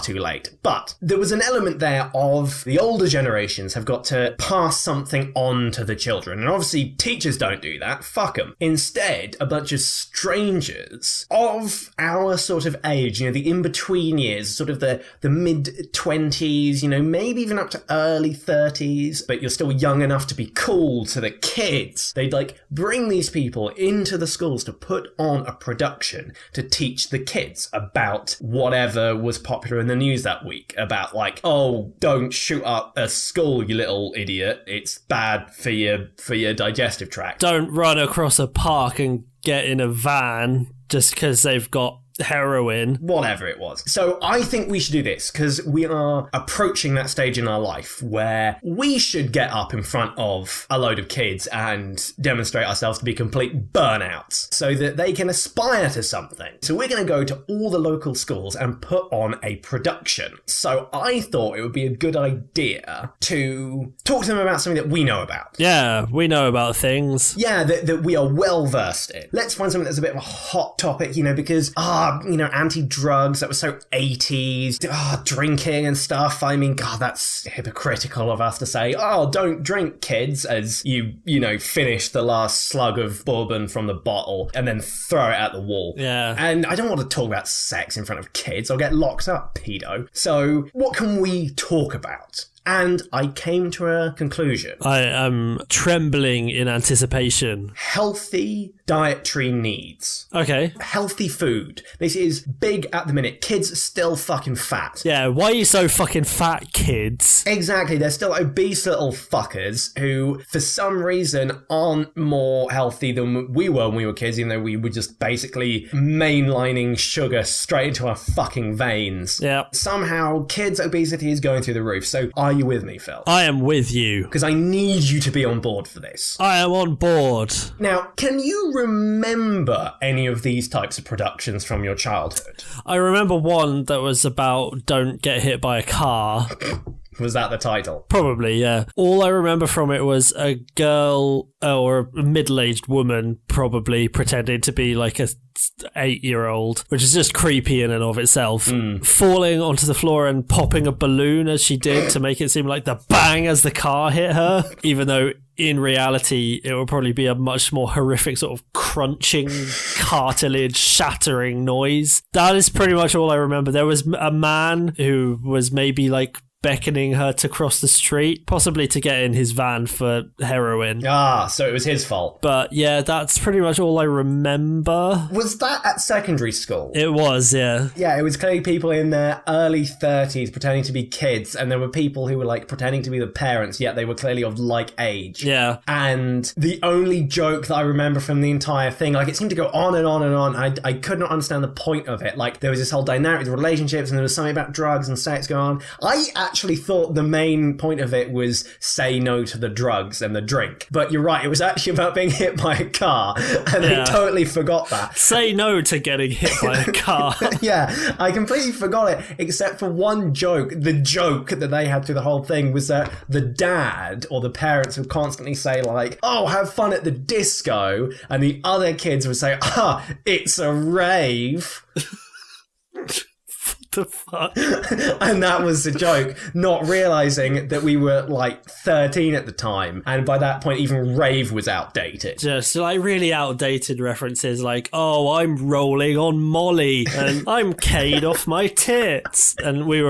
too late. But there was an element there of the older generations have got to pass something on to the children. And obviously teachers don't do that. Fuck them. Instead, a bunch of strangers of our sort of age, you know, the in-between years, sort of the mid-20s, you know, maybe even up to early 30s, but you're still young enough to be cool to the kids. They'd like bring these people into the schools to put on a production to teach the kids about whatever was popular in the news that week, about like, oh, don't shoot up a school, you little idiot. It's bad for your digestive tract. Don't run across a park and get in a van just because they've got heroin. Whatever it was. So I think we should do this because we are approaching that stage in our life where we should get up in front of a load of kids and demonstrate ourselves to be complete burnouts so that they can aspire to something. So we're going to go to all the local schools and put on a production. So I thought it would be a good idea to talk to them about something that we know about. Yeah, we know about things. Yeah, that we are well versed in. Let's find something that's a bit of a hot topic, you know, because you know, anti-drugs, that was so 80s, drinking and stuff. I mean, God, that's hypocritical of us to say, oh, don't drink, kids, as you know, finish the last slug of bourbon from the bottle and then throw it at the wall. Yeah. And I don't want to talk about sex in front of kids. I'll get locked up, pedo. So what can we talk about? And I came to a conclusion. I am trembling in anticipation. Healthy dietary needs. Okay. Healthy food. This is big at the minute. Kids are still fucking fat. Yeah, why are you so fucking fat, kids? Exactly. They're still obese little fuckers who, for some reason, aren't more healthy than we were when we were kids, even though we were just basically mainlining sugar straight into our fucking veins. Yeah. Somehow, kids' obesity is going through the roof. So are you with me, Phil? I am with you. Because I need you to be on board for this. I am on board. Now, can you remember any of these types of productions from your childhood? I remember one that was about don't get hit by a car. Was that the title? Probably, yeah. All I remember from it was a girl or a middle-aged woman probably pretending to be like a 8-year-old, which is just creepy in and of itself, falling onto the floor and popping a balloon as she did to make it seem like the bang as the car hit her, even though in reality it would probably be a much more horrific sort of crunching, cartilage shattering noise. That is pretty much all I remember. There was a man who was maybe like beckoning her to cross the street, possibly to get in his van for heroin. Ah, so it was his fault. But yeah, that's pretty much all I remember. Was that at secondary school? It was, yeah. Yeah, it was clearly people in their early 30s pretending to be kids, and there were people who were like pretending to be the parents, yet they were clearly of like age. Yeah. And the only joke that I remember from the entire thing, like it seemed to go on and on and on. I could not understand the point of it. Like there was this whole dynamic with relationships, and there was something about drugs and sex going on. I actually thought the main point of it was say no to the drugs and the drink. But you're right, it was actually about being hit by a car, and I totally forgot that. Say no to getting hit by a car. Yeah, I completely forgot it, except for one joke. The joke that they had through the whole thing was that the dad or the parents would constantly say like, oh, have fun at the disco, and the other kids would say, it's a rave. The fuck? And that was the joke, not realizing that we were like 13 at the time, and by that point even rave was outdated. Just like really outdated references like, oh, I'm rolling on Molly and I'm K'd off my tits, and we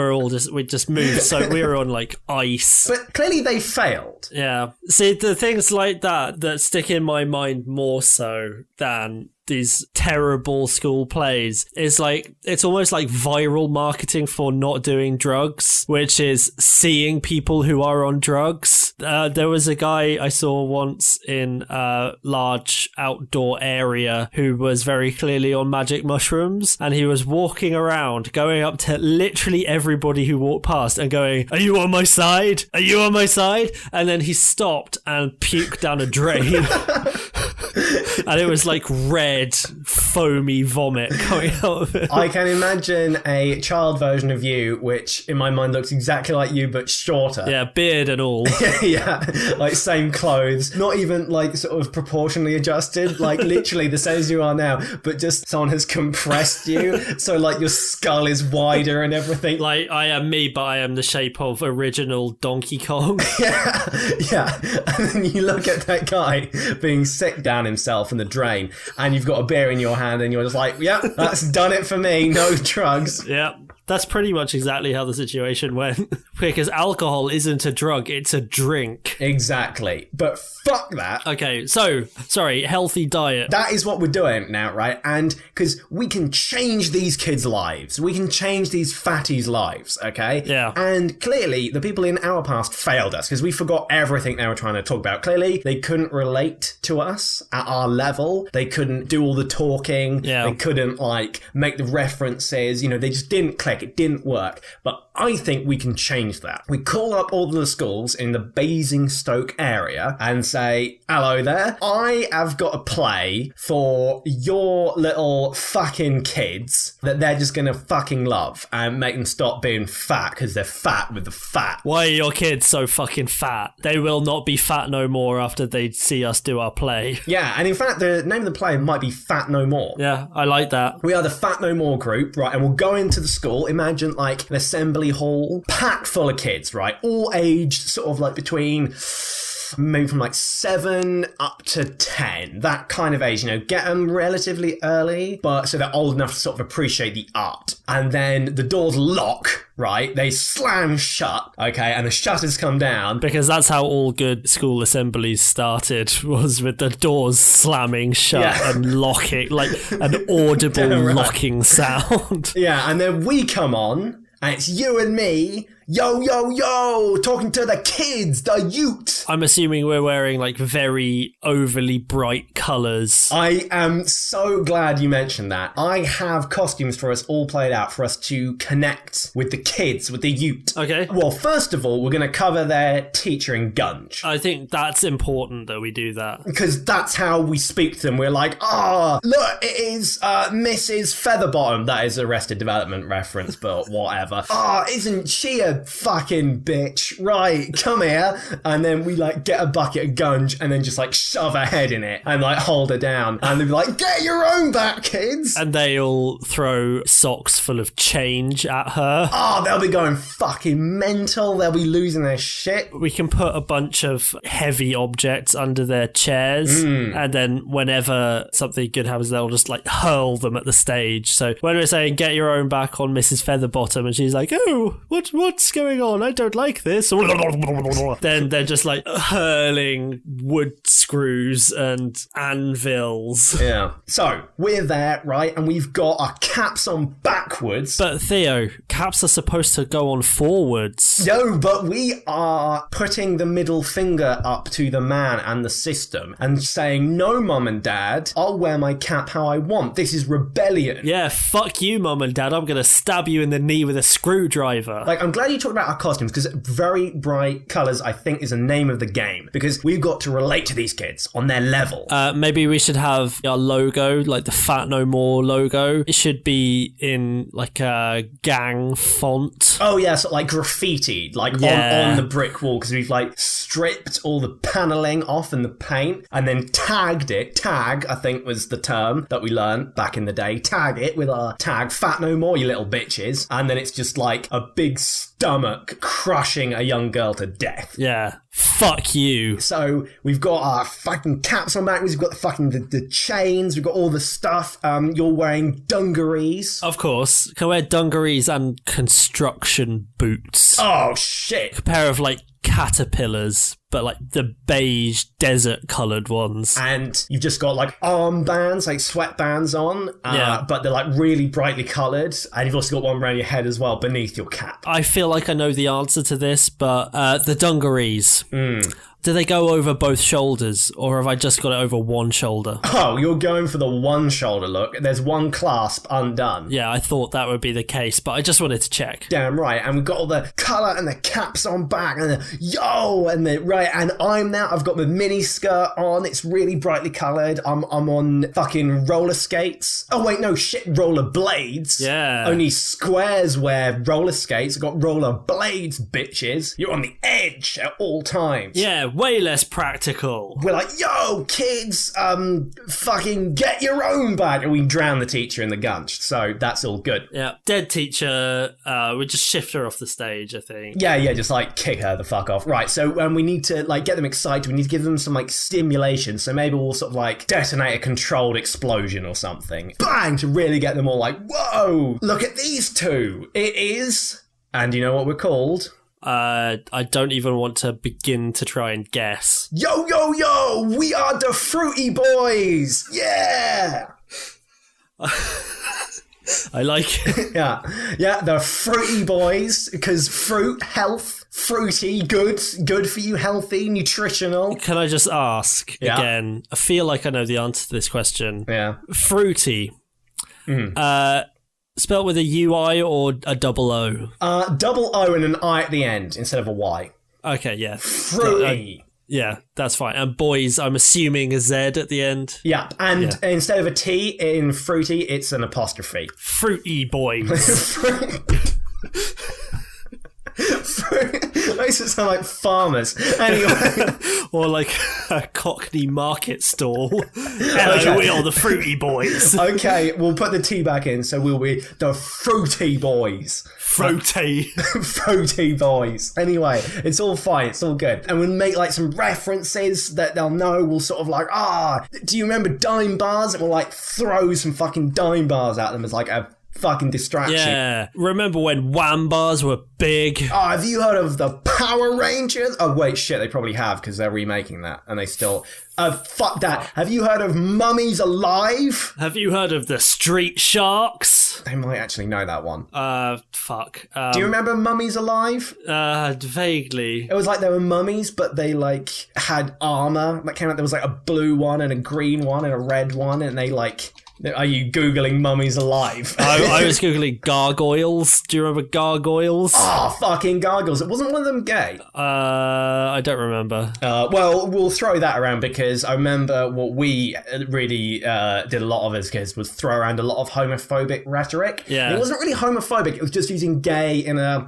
just moved, so we were on like ice. But clearly they failed. Yeah, see, the things like that stick in my mind more so than these terrible school plays is like, it's almost like viral marketing for not doing drugs, which is seeing people who are on drugs There was a guy I saw once in a large outdoor area who was very clearly on magic mushrooms, and he was walking around, going up to literally everybody who walked past and going, "Are you on my side? Are you on my side?" And then he stopped and puked down a drain. And it was like red, foamy vomit coming out of it. I can imagine a child version of you, which in my mind looks exactly like you, but shorter. Yeah, beard and all. Yeah, like same clothes, not even like sort of proportionally adjusted, like literally the same as you are now, but just someone has compressed you, so like your skull is wider and everything. Like, I am me, but I am the shape of original Donkey Kong. Yeah. And then you look at that guy being sick down himself in the drain, and you've got a beer in your hand, and you're just like, "Yep, that's done it for me. No drugs." Yeah. That's pretty much exactly how the situation went. Because alcohol isn't a drug, it's a drink. Exactly. But fuck that. Okay, so, sorry, healthy diet. That is what we're doing now, right? And because we can change these kids' lives. We can change these fatties' lives, okay? Yeah. And clearly, the people in our past failed us because we forgot everything they were trying to talk about. Clearly, they couldn't relate to us at our level. They couldn't do all the talking. Yeah. They couldn't, like, make the references. You know, they just didn't click. It didn't work. But I think we can change that. We call up all the schools in the Basingstoke area and say, "Hello there. I have got a play for your little fucking kids that they're just going to fucking love and make them stop being fat because they're fat with the fat." Why are your kids so fucking fat? They will not be fat no more after they see us do our play. Yeah, and in fact, the name of the play might be Fat No More. Yeah, I like that. We are the Fat No More group, right? And we'll go into the school. Imagine like an assembly hall packed full of kids, right? All aged sort of like between maybe from like 7 up to 10, that kind of age, you know, get them relatively early, but so they're old enough to sort of appreciate the art. And then the doors lock, right? They slam shut, okay, and the shutters come down. Because that's how all good school assemblies started, was with the doors slamming shut and locking, like an audible locking sound. Yeah, and then we come on, and it's you and me, yo, yo, yo, talking to the kids, the youth. I'm assuming we're wearing like very overly bright colours. I am so glad you mentioned that. I have costumes for us all played out for us to connect with the kids, with the youth. Okay. Well, first of all, we're going to cover their teacher in Gunge. I think that's important that we do that. Because that's how we speak to them. We're like, look, it is Mrs. Featherbottom. That is Arrested Development reference, but whatever. Isn't she a fucking bitch? Right, come here. And then we like get a bucket of Gunge and then just like shove her head in it and like hold her down. And they'll be like, get your own back, kids. And they'll throw socks full of change at her. They'll be going fucking mental. They'll be losing their shit. We can put a bunch of heavy objects under their chairs, and then whenever something good happens, they'll just like hurl them at the stage. So when we're saying get your own back on Mrs. Featherbottom, and she's like, "Oh, what's going on? I don't like this." Then they're just like hurling wood screws and anvils. Yeah. So we're there, right? And we've got our caps on backwards. But Theo, caps are supposed to go on forwards. No, but we are putting the middle finger up to the man and the system and saying, "No, Mum and Dad, I'll wear my cap how I want. This is rebellion." Yeah, fuck you, Mum and Dad. I'm going to stab you in the knee with a screwdriver. Like, I'm glad you talked about our costumes, because very bright colours, I think, is the name of the game, because we've got to relate to these kids on their level. Maybe we should have our logo, like the Fat No More logo. It should be in like a gang font. Oh yeah, so like graffiti, like on the brick wall, because we've like stripped all the paneling off and the paint and then tagged it. Tag, I think, was the term that we learned back in the day. Tag it with our tag, Fat No More, you little bitches. And then it's just like a big stomach crushing a young girl to death. Yeah. Fuck you. So we've got our fucking caps on backwards, we've got the fucking the chains, we've got all the stuff. You're wearing dungarees. Of course. Can wear dungarees and construction boots. Oh shit. A pair of like caterpillars, but like the beige desert coloured ones. And you've just got like armbands, like sweatbands on, but they're like really brightly coloured. And you've also got one around your head as well, beneath your cap. I feel like I know the answer to this, but the dungarees. Do they go over both shoulders, or have I just got it over one shoulder? Oh, you're going for the one shoulder look. There's one clasp undone. Yeah, I thought that would be the case, but I just wanted to check. Damn right. And we've got all the colour and the caps on back and and I'm now, I've got my mini skirt on. It's really brightly coloured. I'm on fucking roller skates. Oh wait, no shit, roller blades. Yeah. Only squares wear roller skates. I've got roller blades, bitches. You're on the edge at all times. Yeah, way less practical. We're like, yo, kids, fucking get your own bag. And we drown the teacher in the gunch. So that's all good. Yeah. Dead teacher, we just shift her off the stage, I think. Yeah, just like kick her the fuck off. Right, so we need to like get them excited. We need to give them some like stimulation. So maybe we'll sort of like detonate a controlled explosion or something. Bang! To really get them all like, whoa, look at these two. It is... And you know what we're called? I don't even want to begin to try and guess. Yo, yo, yo! We are the Frooiti Boyz! Yeah! I like it. Yeah, the Frooiti Boyz, because fruit, health, fruity, good for you, healthy, nutritional. Can I just ask again? I feel like I know the answer to this question. Yeah. Fruity. Spelled with a UI or a double O? Double O and an I at the end instead of a Y. Okay, yeah. Fruity. Yeah, that's fine. And boys, I'm assuming a Z at the end. Yeah, and instead of a T in fruity, it's an apostrophe. Frooiti Boyz. Makes it sound like farmers. Anyway. Or like a Cockney market stall. Hello, we are the Frooiti Boyz. Okay, we'll put the T back in, so we'll be the Frooiti Boyz. Fruity. Frooiti Boyz. Anyway, it's all fine, it's all good. And we'll make like some references that they'll know. We'll sort of like, do you remember dime bars? And we'll like throw some fucking dime bars at them as like a fucking distraction. Yeah. Remember when wham bars were big? Oh, have you heard of the Power Rangers? Oh, wait, shit, they probably have because they're remaking that and they still... fuck that. Have you heard of Mummies Alive? Have you heard of the Street Sharks? They might actually know that one. Fuck. Do you remember Mummies Alive? Vaguely. It was like they were mummies, but they like had armor that came out. There was like a blue one and a green one and a red one, and they like... Are you Googling Mummies Alive? I was Googling gargoyles. Do you remember gargoyles? Oh, fucking gargoyles. It wasn't one of them gay. I don't remember. Well, we'll throw that around because I remember what we really did a lot of as kids was throw around a lot of homophobic rhetoric. Yeah. And it wasn't really homophobic. It was just using gay in a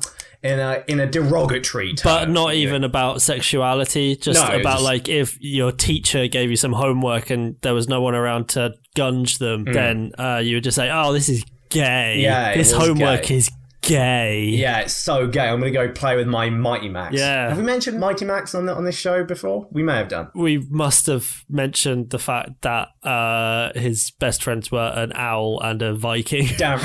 derogatory term. But not even about sexuality, just about like if your teacher gave you some homework and there was no one around to gunge them, then you would just say, oh, this is gay. Yeah, this homework is gay. Yeah, it's so gay. I'm going to go play with my Mighty Max. Yeah. Have we mentioned Mighty Max on this show before? We may have done. We must have mentioned the fact that his best friends were an owl and a Viking. Damn.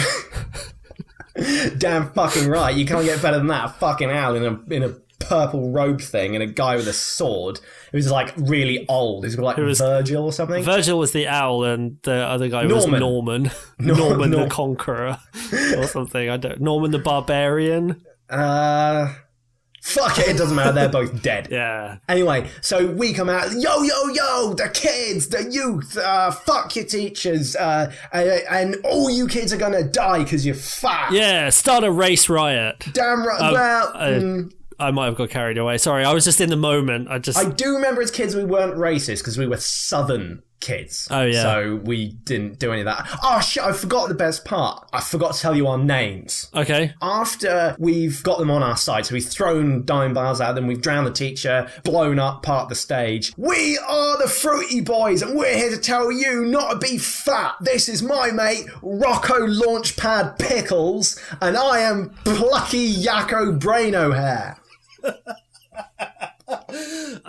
Damn fucking right. You can't get better than that. A fucking owl in a purple robe thing and a guy with a sword who's like really old. He's like Virgil or something. Virgil was the owl and the other guy was Norman. Norman the Conqueror or something. Norman the Barbarian. Fuck it, it doesn't matter. They're both dead. Yeah. Anyway, so we come out, yo, the kids, the youth, fuck your teachers, and all you kids are gonna die because you're fat. Yeah, start a race riot. Damn right. I might have got carried away. Sorry, I was just in the moment. I do remember as kids we weren't racist because we were Southern kids. Oh, yeah. So we didn't do any of that. Oh, shit, I forgot the best part. I forgot to tell you our names. Okay. After we've got them on our side, so we've thrown dime bars at them, we've drowned the teacher, blown up part of the stage. We are the Frooiti Boyz, and we're here to tell you not to be fat. This is my mate, Rocco Launchpad Pickles, and I am Bucky OHare.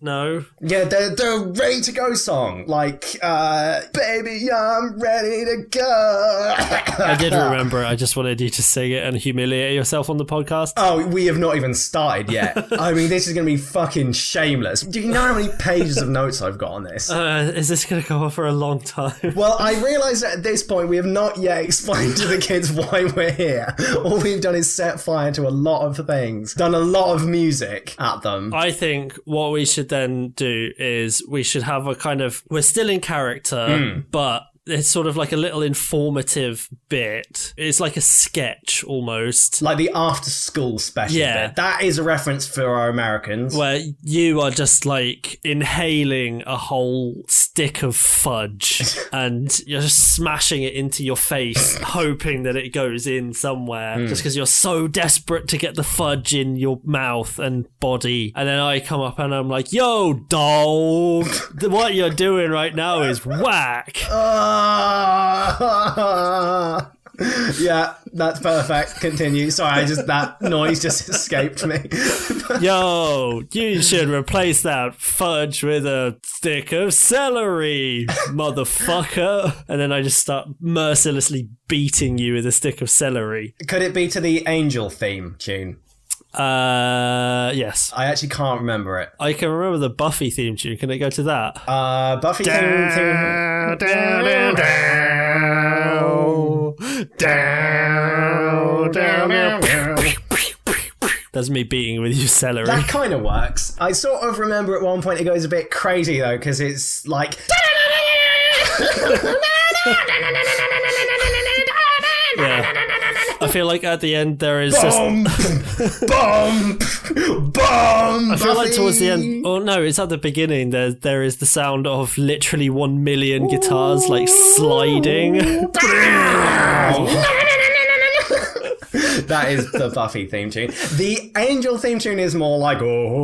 No. Yeah, the ready to go song. Like, baby, I'm ready to go. I did remember it. I just wanted you to sing it and humiliate yourself on the podcast. Oh, we have not even started yet. I mean, this is going to be fucking shameless. Do you know how many pages of notes I've got on this? Is this going to go on for a long time? Well, I realise that at this point we have not yet explained to the kids why we're here. All we've done is set fire to a lot of things, done a lot of music at them. I think what we should then do is we should have a kind of, we're still in character, but it's sort of like a little informative bit. It's like a sketch almost. Like the after school special bit. That is a reference for our Americans. Where you are just like inhaling a whole stick of fudge and you're just smashing it into your face, hoping that it goes in somewhere just because you're so desperate to get the fudge in your mouth and body. And then I come up and I'm like, yo, dog, what you're doing right now is whack. Yeah, that's perfect. Continue. Sorry, that noise just escaped me. Yo, you should replace that fudge with a stick of celery, motherfucker. And then I just start mercilessly beating you with a stick of celery. Could it be to the Angel theme tune? Yes. I actually can't remember it. I can remember the Buffy theme tune. Can it go to that? Buffy theme. That's me beating with you celery. That kind of works. I sort of remember at one point it goes a bit crazy though, because it's like... Yeah. I feel like at the end there is Bomb! Bomb! Bomb! I feel like towards the end, oh no, it's at the beginning, there is the sound of literally 1 million guitars like sliding. That is the Buffy theme tune. The Angel theme tune is more like Oh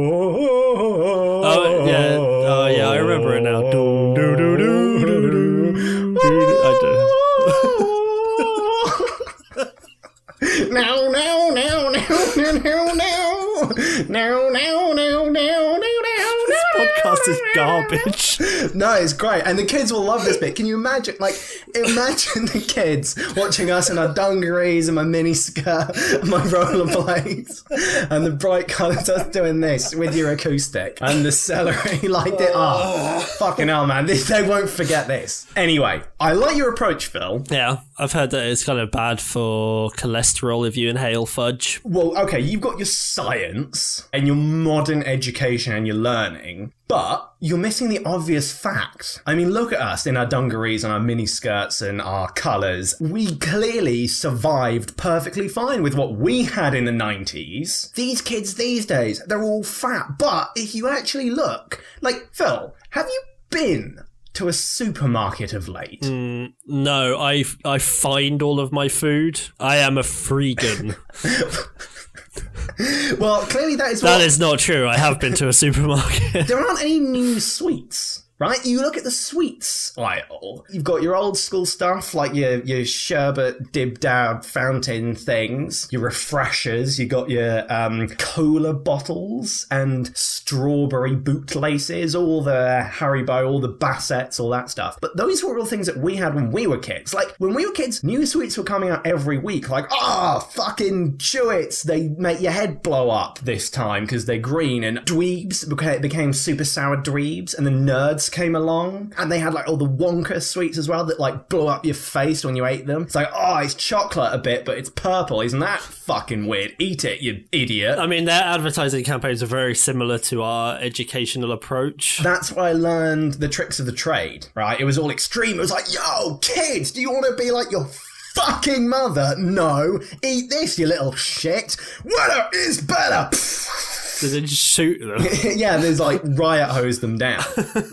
yeah, I remember it now. I do. This podcast is garbage. No, it's great. And the kids will love this bit. Can you imagine? Imagine the kids watching us in our dungarees and my mini skirt and my rollerblades and the bright colours, us doing this with your acoustic and the celery like it. Oh, fucking hell, man. They won't forget this. Anyway, I like your approach, Phil. Yeah, I've heard that it's kind of bad for cholesterol if you inhale fudge. Well, okay, you've got your science and your modern education and your learning, but you're missing the obvious fact. I mean, look at us in our dungarees and our mini skirts and our colours. We clearly survived perfectly fine with what we had in the 90s. These kids these days, they're all fat. But if you actually look, Phil, have you been to a supermarket of late? No, I find all of my food. I am a freegan. Well, clearly that is That is not true. I have been to a supermarket. There aren't any new sweets, right? You look at the sweets aisle. You've got your old school stuff, like your sherbet dibbed out fountain things, your refreshers. You got your cola bottles and strawberry bootlaces, all the Haribo, all the Bassettes, all that stuff. But those were all things that we had when we were kids. Like, when we were kids, new sweets were coming out every week. Like, fucking Chewits. They make your head blow up this time because they're green. And dweebs became super sour dweebs. And the nerds came along. And they had, all the Wonka sweets as well that, blew up your face when you ate them. It's like, it's chocolate a bit, but it's purple. Isn't that fucking weird? Eat it, you idiot. I mean, their advertising campaigns are very similar to our educational approach. That's where I learned the tricks of the trade, right? It was all extreme. It was like, yo, kids, do you want to be like your fucking mother? No. Eat this, you little shit. Wetter is better. Did they just shoot them? Yeah, there's riot hose them down.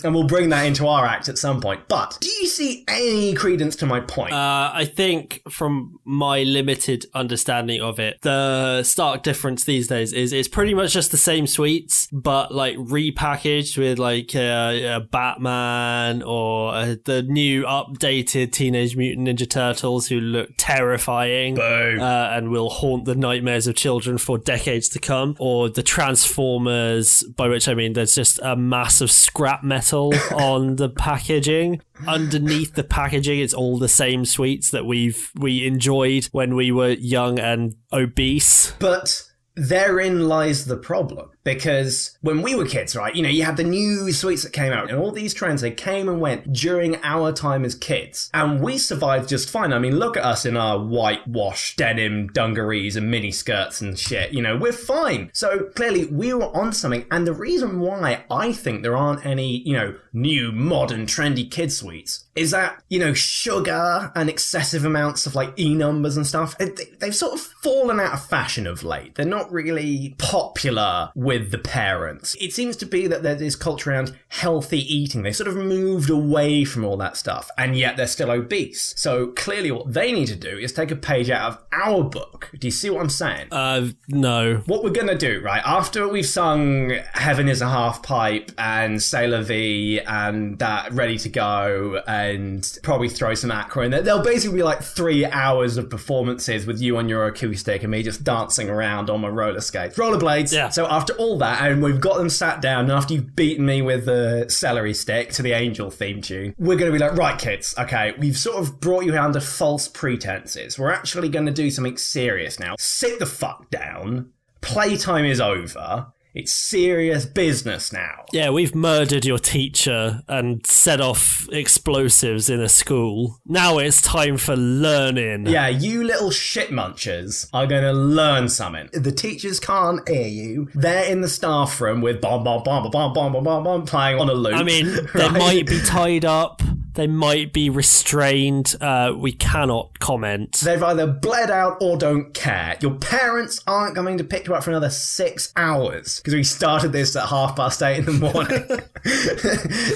And we'll bring that into our act at some point. But do you see any credence to my point? I think from my limited understanding of it, the stark difference these days is it's pretty much just the same sweets, but repackaged with a Batman or the new updated Teenage Mutant Ninja Turtles who look terrifying. Boom. And will haunt the nightmares of children for decades to come, or the transformation Transformers, by which I mean there's just a mass of scrap metal on the packaging. Underneath the packaging, it's all the same sweets that we enjoyed when we were young and obese. But therein lies the problem. Because when we were kids, right, you had the new sweets that came out and all these trends, they came and went during our time as kids. And we survived just fine. I mean, look at us in our whitewash denim dungarees and mini skirts and shit. We're fine. So clearly we were on something. And the reason why I think there aren't any, new modern trendy kid sweets is that, sugar and excessive amounts of like E-numbers and stuff, they've sort of fallen out of fashion of late. They're not really popular with the parents. It seems to be that there's this culture around healthy eating. They sort of moved away from all that stuff, and yet they're still obese. So clearly what they need to do is take a page out of our book. Do you see what I'm saying? No. What we're gonna do, right, after we've sung Heaven is a Half Pipe and C'est la Vie and that Ready to Go and probably throw some Aqua in there, there'll basically be like 3 hours of performances with you on your acoustic and me just dancing around on my roller skates. Rollerblades. Yeah. So after all that, and we've got them sat down, and after you've beaten me with the celery stick to the Angel theme tune, we're going to be like, right, kids, okay, we've sort of brought you under false pretenses. We're actually going to do something serious now. Sit the fuck down. Playtime is over. It's serious business now. Yeah, we've murdered your teacher and set off explosives in a school. Now it's time for learning. Yeah, you little shit munchers are going to learn something. The teachers can't hear you. They're in the staff room with bomb, bomb, bomb, bomb, bomb, bomb, bomb, bomb, playing on a loop. I mean, they might be tied up. They might be restrained. We cannot comment. They've either bled out or don't care. Your parents aren't going to pick you up for another 6 hours because we started this at 8:30 in the morning.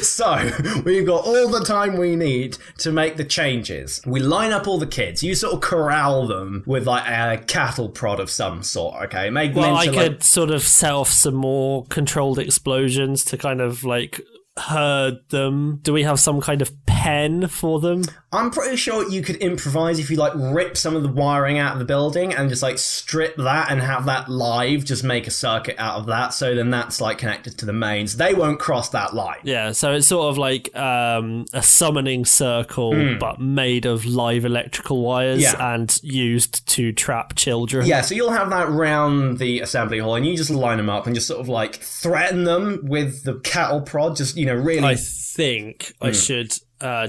So we've got all the time we need to make the changes. We line up all the kids. You sort of corral them with like a cattle prod of some sort, okay? I could sort of set off some more controlled explosions to kind of like herd them. Do we have some kind of pen for them? I'm pretty sure you could improvise if you like rip some of the wiring out of the building and just like strip that and have that live, just make a circuit out of that, so then that's like connected to the mains. They won't cross that line. Yeah, so it's sort of like a summoning circle but made of live electrical wires and used to trap children. Yeah, so you'll have that round the assembly hall and you just line them up and just sort of like threaten them with the cattle prod, just, really... I think I should...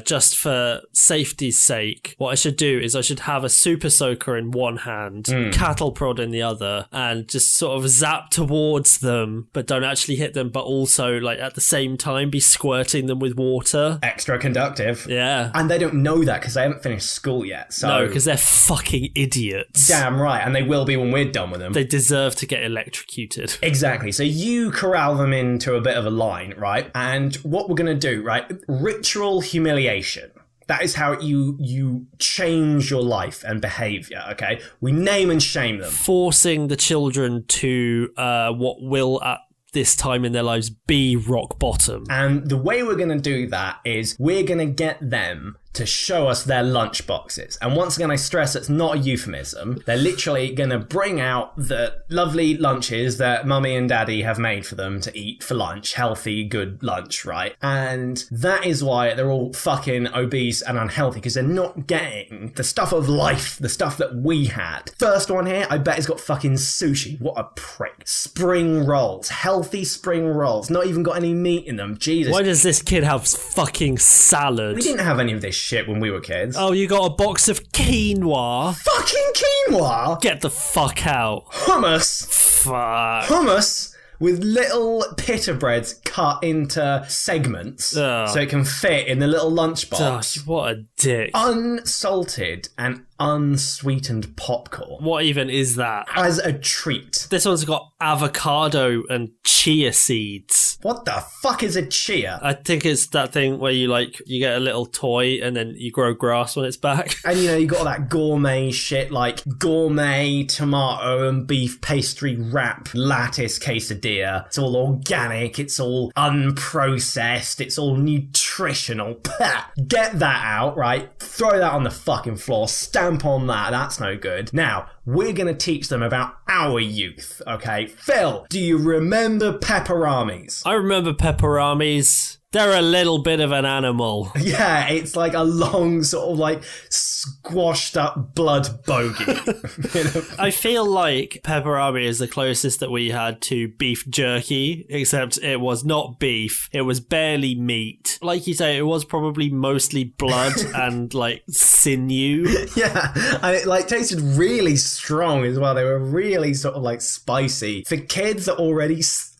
just for safety's sake, what I should do is I should have a super soaker in one hand, cattle prod in the other, and just sort of zap towards them, but don't actually hit them, but also, like, at the same time be squirting them with water. Extra conductive. Yeah. And they don't know that because they haven't finished school yet. So no, because they're fucking idiots. Damn right, and they will be when we're done with them. They deserve to get electrocuted. Exactly. So you corral them into a bit of a line, right? And what we're going to do, right? Ritual humiliation. That is how you change your life and behavior, okay? We name and shame them. Forcing the children to what will at this time in their lives be rock bottom. And the way we're going to do that is we're going to get them to show us their lunch boxes. And once again, I stress it's not a euphemism. They're literally going to bring out the lovely lunches that mummy and daddy have made for them to eat for lunch. Healthy, good lunch, right? And that is why they're all fucking obese and unhealthy, because they're not getting the stuff of life, the stuff that we had. First one here, I bet he's got fucking sushi. What a prick. Spring rolls. Healthy spring rolls. Not even got any meat in them. Jesus. Why does this kid have fucking salad? We didn't have any of this shit when we were kids. Oh, you got a box of quinoa? Fucking quinoa? Get the fuck out. Hummus? Fuck. Hummus with little pita breads cut into segments so it can fit in the little lunchbox. Gosh, what a dick. Unsalted and unsweetened popcorn. What even is that? As a treat. This one's got avocado and chia seeds. What the fuck is a chia? I think it's that thing where you get a little toy and then you grow grass on its back. And you got all that gourmet shit like gourmet tomato and beef pastry wrap lattice quesadilla. It's all organic, it's all unprocessed, it's all nutritious. nutritional. Get that out, right? Throw that on the fucking floor. Stamp on that. That's no good. Now, we're going to teach them about our youth, okay? Phil, do you remember pepperonis? I remember pepperonis. They're a little bit of an animal. Yeah, it's like a long sort of like squashed up blood bogey. I feel like pepperoni is the closest that we had to beef jerky, except it was not beef. It was barely meat. Like you say, it was probably mostly blood and like sinew. Yeah, and it like tasted really strong as well. They were really sort of like spicy. For kids that already stink.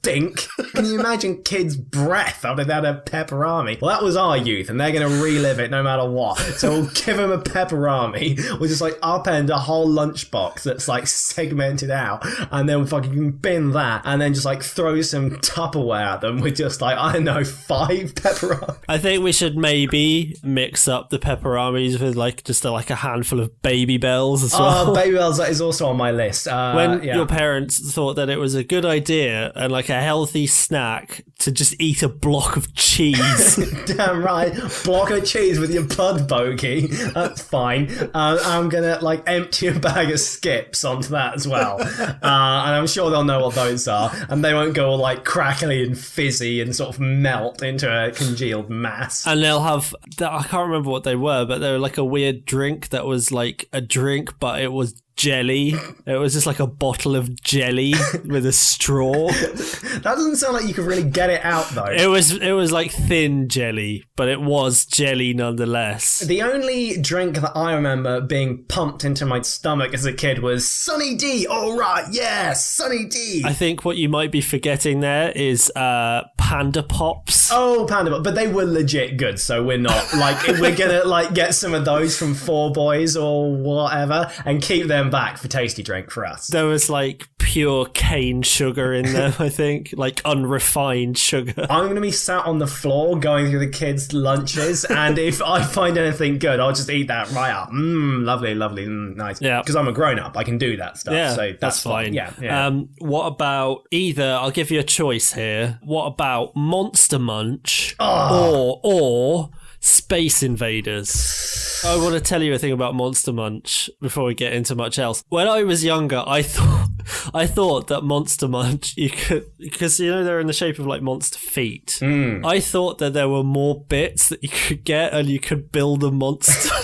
Can you imagine kids' breath after they had a pepperami? Well, that was our youth, and they're going to relive it no matter what. So we'll give them a pepperami. We'll just like upend a whole lunchbox that's like segmented out, and then fucking bin that, and then just like throw some Tupperware at them with just like, I don't know, 5 pepperami. I think we should maybe mix up the pepperonis with like just like a handful of Baby Bells as well. Oh, Baby Bells, that is also on my list. When your parents thought that it was a good idea and like a healthy snack to just eat a block of cheese. Damn right. Block of cheese with your blood bogey. That's fine. I'm gonna like empty a bag of Skips onto that as well. And I'm sure they'll know what those are, and they won't go all like crackly and fizzy and sort of melt into a congealed mass. And they'll have, I can't remember what they were, but they were like a weird drink that was like a drink, but it was jelly. It was just like a bottle of jelly with a straw. That doesn't sound like you could really get it out though. It was like thin jelly, but it was jelly nonetheless. The only drink that I remember being pumped into my stomach as a kid was Sunny D. All right, yeah, Sunny D. I think what you might be forgetting there is Panda Pops. Oh, Panda Pops, but they were legit good, so we're not like we're gonna like get some of those from Four Boys or whatever and keep them back for tasty drink for us. There was like pure cane sugar in them, I think, like unrefined sugar. I'm going to be sat on the floor going through the kids' lunches, and if I find anything good, I'll just eat that right up. Lovely, lovely, nice. Yeah. Because I'm a grown-up, I can do that stuff. Yeah, so that's fine. Yeah. What about either, I'll give you a choice here, what about Monster Munch or Space Invaders? I want to tell you a thing about Monster Munch before we get into much else. When I was younger, I thought that Monster Munch, you could, because you know they're in the shape of like monster feet. I thought that there were more bits that you could get and you could build a monster.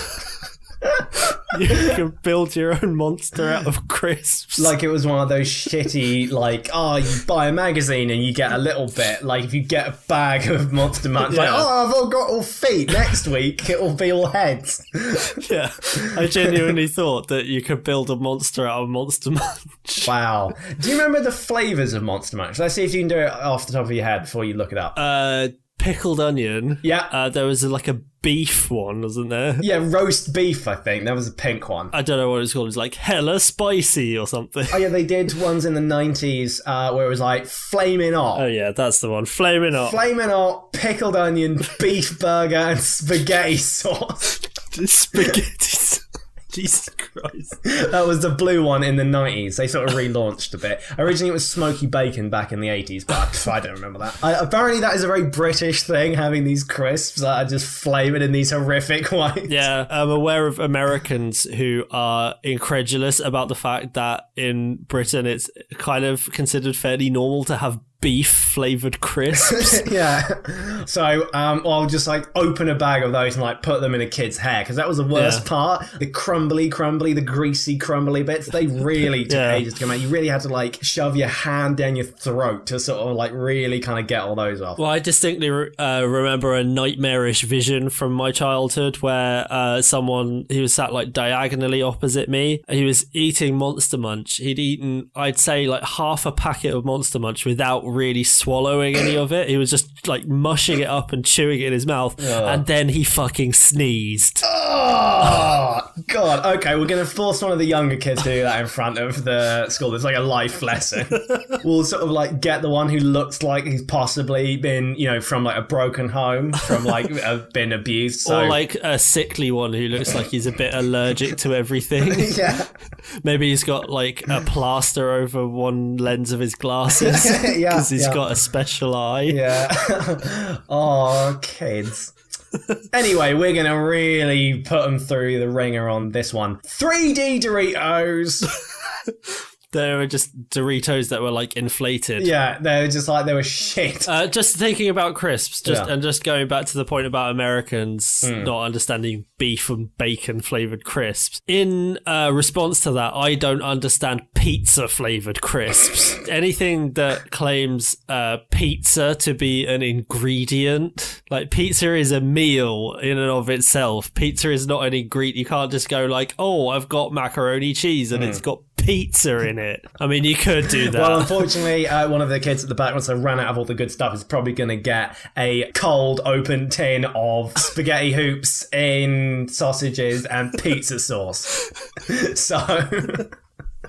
You can build your own monster out of crisps. Like it was one of those shitty, like, you buy a magazine and you get a little bit. Like if you get a bag of Monster Munch, like, I've all got all feet. Next week it will be all heads. Yeah, I genuinely thought that you could build a monster out of Monster Munch. Wow. Do you remember the flavours of Monster Munch? Let's see if you can do it off the top of your head before you look it up. Pickled onion. Yeah. There was like a beef one, wasn't there? Yeah, roast beef, I think. That was a pink one. I don't know what it's called. It's like hella spicy or something. Oh, yeah, they did ones in the 90s where it was like flaming hot. Oh, yeah, that's the one. Flaming hot. Flaming hot, pickled onion, beef burger, and spaghetti sauce. Spaghetti sauce. Jesus Christ. That was the blue one in the 90s. They sort of relaunched a bit. Originally it was smoky bacon back in the 80s, but I don't remember that. Apparently that is a very British thing, having these crisps that are just flavoured in these horrific ways. Yeah, I'm aware of Americans who are incredulous about the fact that in Britain it's kind of considered fairly normal to have beef flavoured crisps. Yeah. So I'll just like open a bag of those and like put them in a kid's hair, because that was the worst part. The crumbly, the greasy, crumbly bits, they really took ages to come out. You really had to like shove your hand down your throat to sort of like really kind of get all those off. Well, I distinctly remember a nightmarish vision from my childhood where someone, he was sat like diagonally opposite me. He was eating Monster Munch. He'd eaten, I'd say, like half a packet of Monster Munch without really swallowing any of it. He was just like mushing it up and chewing it in his mouth, and then he fucking sneezed. Oh God. Okay, we're gonna force one of the younger kids to do that in front of the school. It's like a life lesson. We'll sort of like get the one who looks like he's possibly been, you know, from like a broken home, from like been abused, so. Or like a sickly one who looks like he's a bit allergic to everything. Yeah. Maybe he's got like a plaster over one lens of his glasses. Yeah. Because he's got a special eye. Yeah. Oh, kids. Anyway, we're going to really put them through the ringer on this one. 3D Doritos. They were just Doritos that were like inflated. Yeah, they were just like, they were shit. Just thinking about crisps, and just going back to the point about Americans not understanding beef and bacon flavored crisps. In response to that, I don't understand pizza flavored crisps. Anything that claims pizza to be an ingredient, like pizza is a meal in and of itself. Pizza is not an ingredient. You can't just go like, oh, I've got macaroni cheese and it's got pizza in it. I mean, you could do that. Well, unfortunately, one of the kids at the back, once they ran out of all the good stuff, is probably going to get a cold, open tin of spaghetti hoops in sausages and pizza sauce. So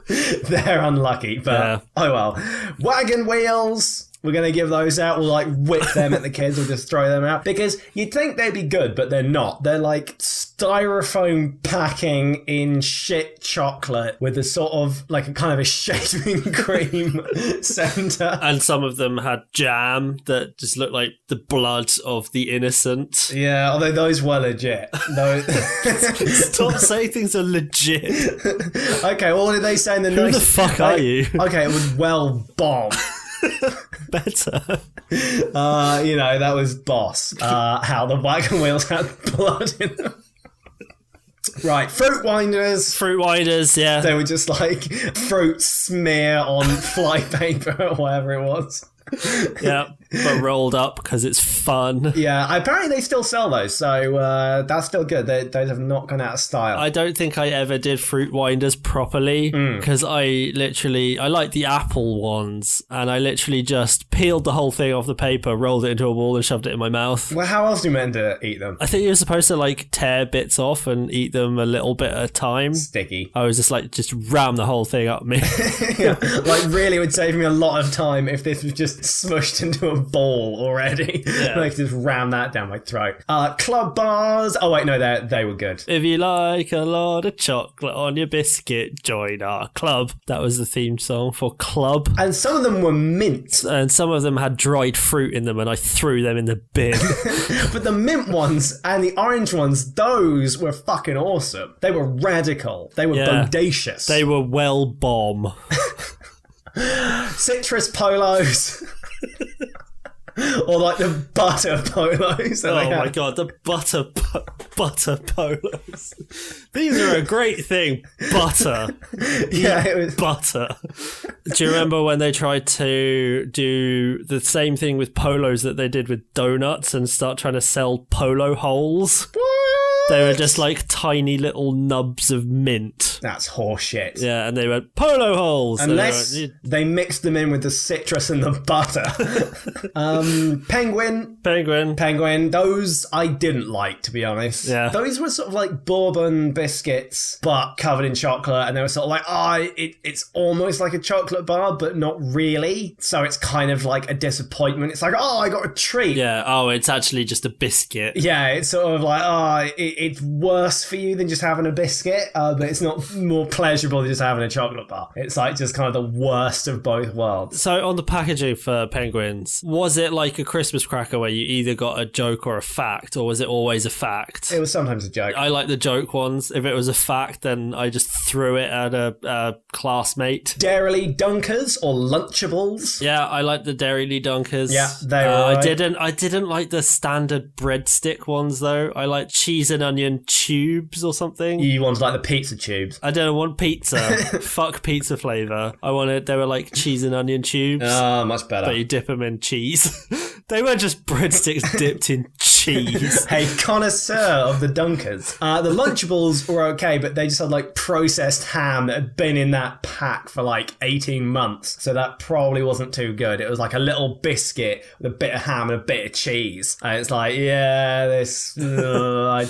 they're unlucky, but oh well. Wagon wheels. We're going to give those out. We'll like whip them at the kids. We'll just throw them out. Because you'd think they'd be good, but they're not. They're like styrofoam packing in shit chocolate with a sort of like a kind of a shaving cream centre. And some of them had jam that just looked like the blood of the innocent. Yeah, although those were legit. Stop saying things are legit. Okay, well, what did they say in the Who the fuck are you? Okay, it was well bomb. Better. That was boss. How the wagon wheels had blood in them. Right, fruit winders. Fruit winders, yeah. They were just like fruit smear on fly paper or whatever it was. Yeah, but rolled up because it's fun. Yeah, apparently they still sell those, so that's still good. Those have not gone out of style. I don't think I ever did fruit winders properly because I like the apple ones, and I literally just peeled the whole thing off the paper, rolled it into a ball and shoved it in my mouth. Well, how else do you meant to eat them? I think you're supposed to like tear bits off and eat them a little bit at a time. Sticky. I was just ram the whole thing up me. Yeah, like really would save me a lot of time if this was just smushed into a ball already. Yeah. Like just ram that down my throat. Club bars. Oh wait, no, they were good. If you like a lot of chocolate on your biscuit, join our club. That was the theme song for Club. And some of them were mint. And some of them had dried fruit in them, and I threw them in the bin. But the mint ones and the orange ones, those were fucking awesome. They were radical. They were bodacious. They were well bomb. Citrus polos. Or like the butter polos. Oh my god, the butter polos. These are a great thing. Butter. Yeah, it was butter. Do you remember when they tried to do the same thing with polos that they did with donuts and start trying to sell polo holes? What? They were just like tiny little nubs of mint. That's horseshit. Yeah, and they went polo holes. Unless they mixed them in with the citrus and the butter. Penguin. Those I didn't like, to be honest. Yeah. Those were sort of like bourbon biscuits, but covered in chocolate. And they were sort of like, it's almost like a chocolate bar, but not really. So it's kind of like a disappointment. It's like, I got a treat. Yeah. Oh, it's actually just a biscuit. Yeah, it's sort of like, it's worse for you than just having a biscuit, but it's not more pleasurable than just having a chocolate bar. It's like just kind of the worst of both worlds. So on the packaging for Penguins, was it like a Christmas cracker where you either got a joke or a fact, or was it always a fact? It was sometimes a joke. I like the joke ones. If it was a fact, then I just threw it at a classmate. Dairy Dunkers or Lunchables. Yeah, I like the Dairy Dunkers. Yeah, they were right. I didn't like the standard breadstick ones though. I like cheese and onion tubes or something. You wanted like the pizza tubes. I don't want pizza. Fuck pizza flavour. They were like cheese and onion tubes. Oh, much better. But you dip them in cheese. They were just breadsticks dipped in cheese. Hey, connoisseur of the Dunkers. The Lunchables were okay, but they just had like processed ham that had been in that pack for like 18 months. So that probably wasn't too good. It was like a little biscuit with a bit of ham and a bit of cheese. And it's like, I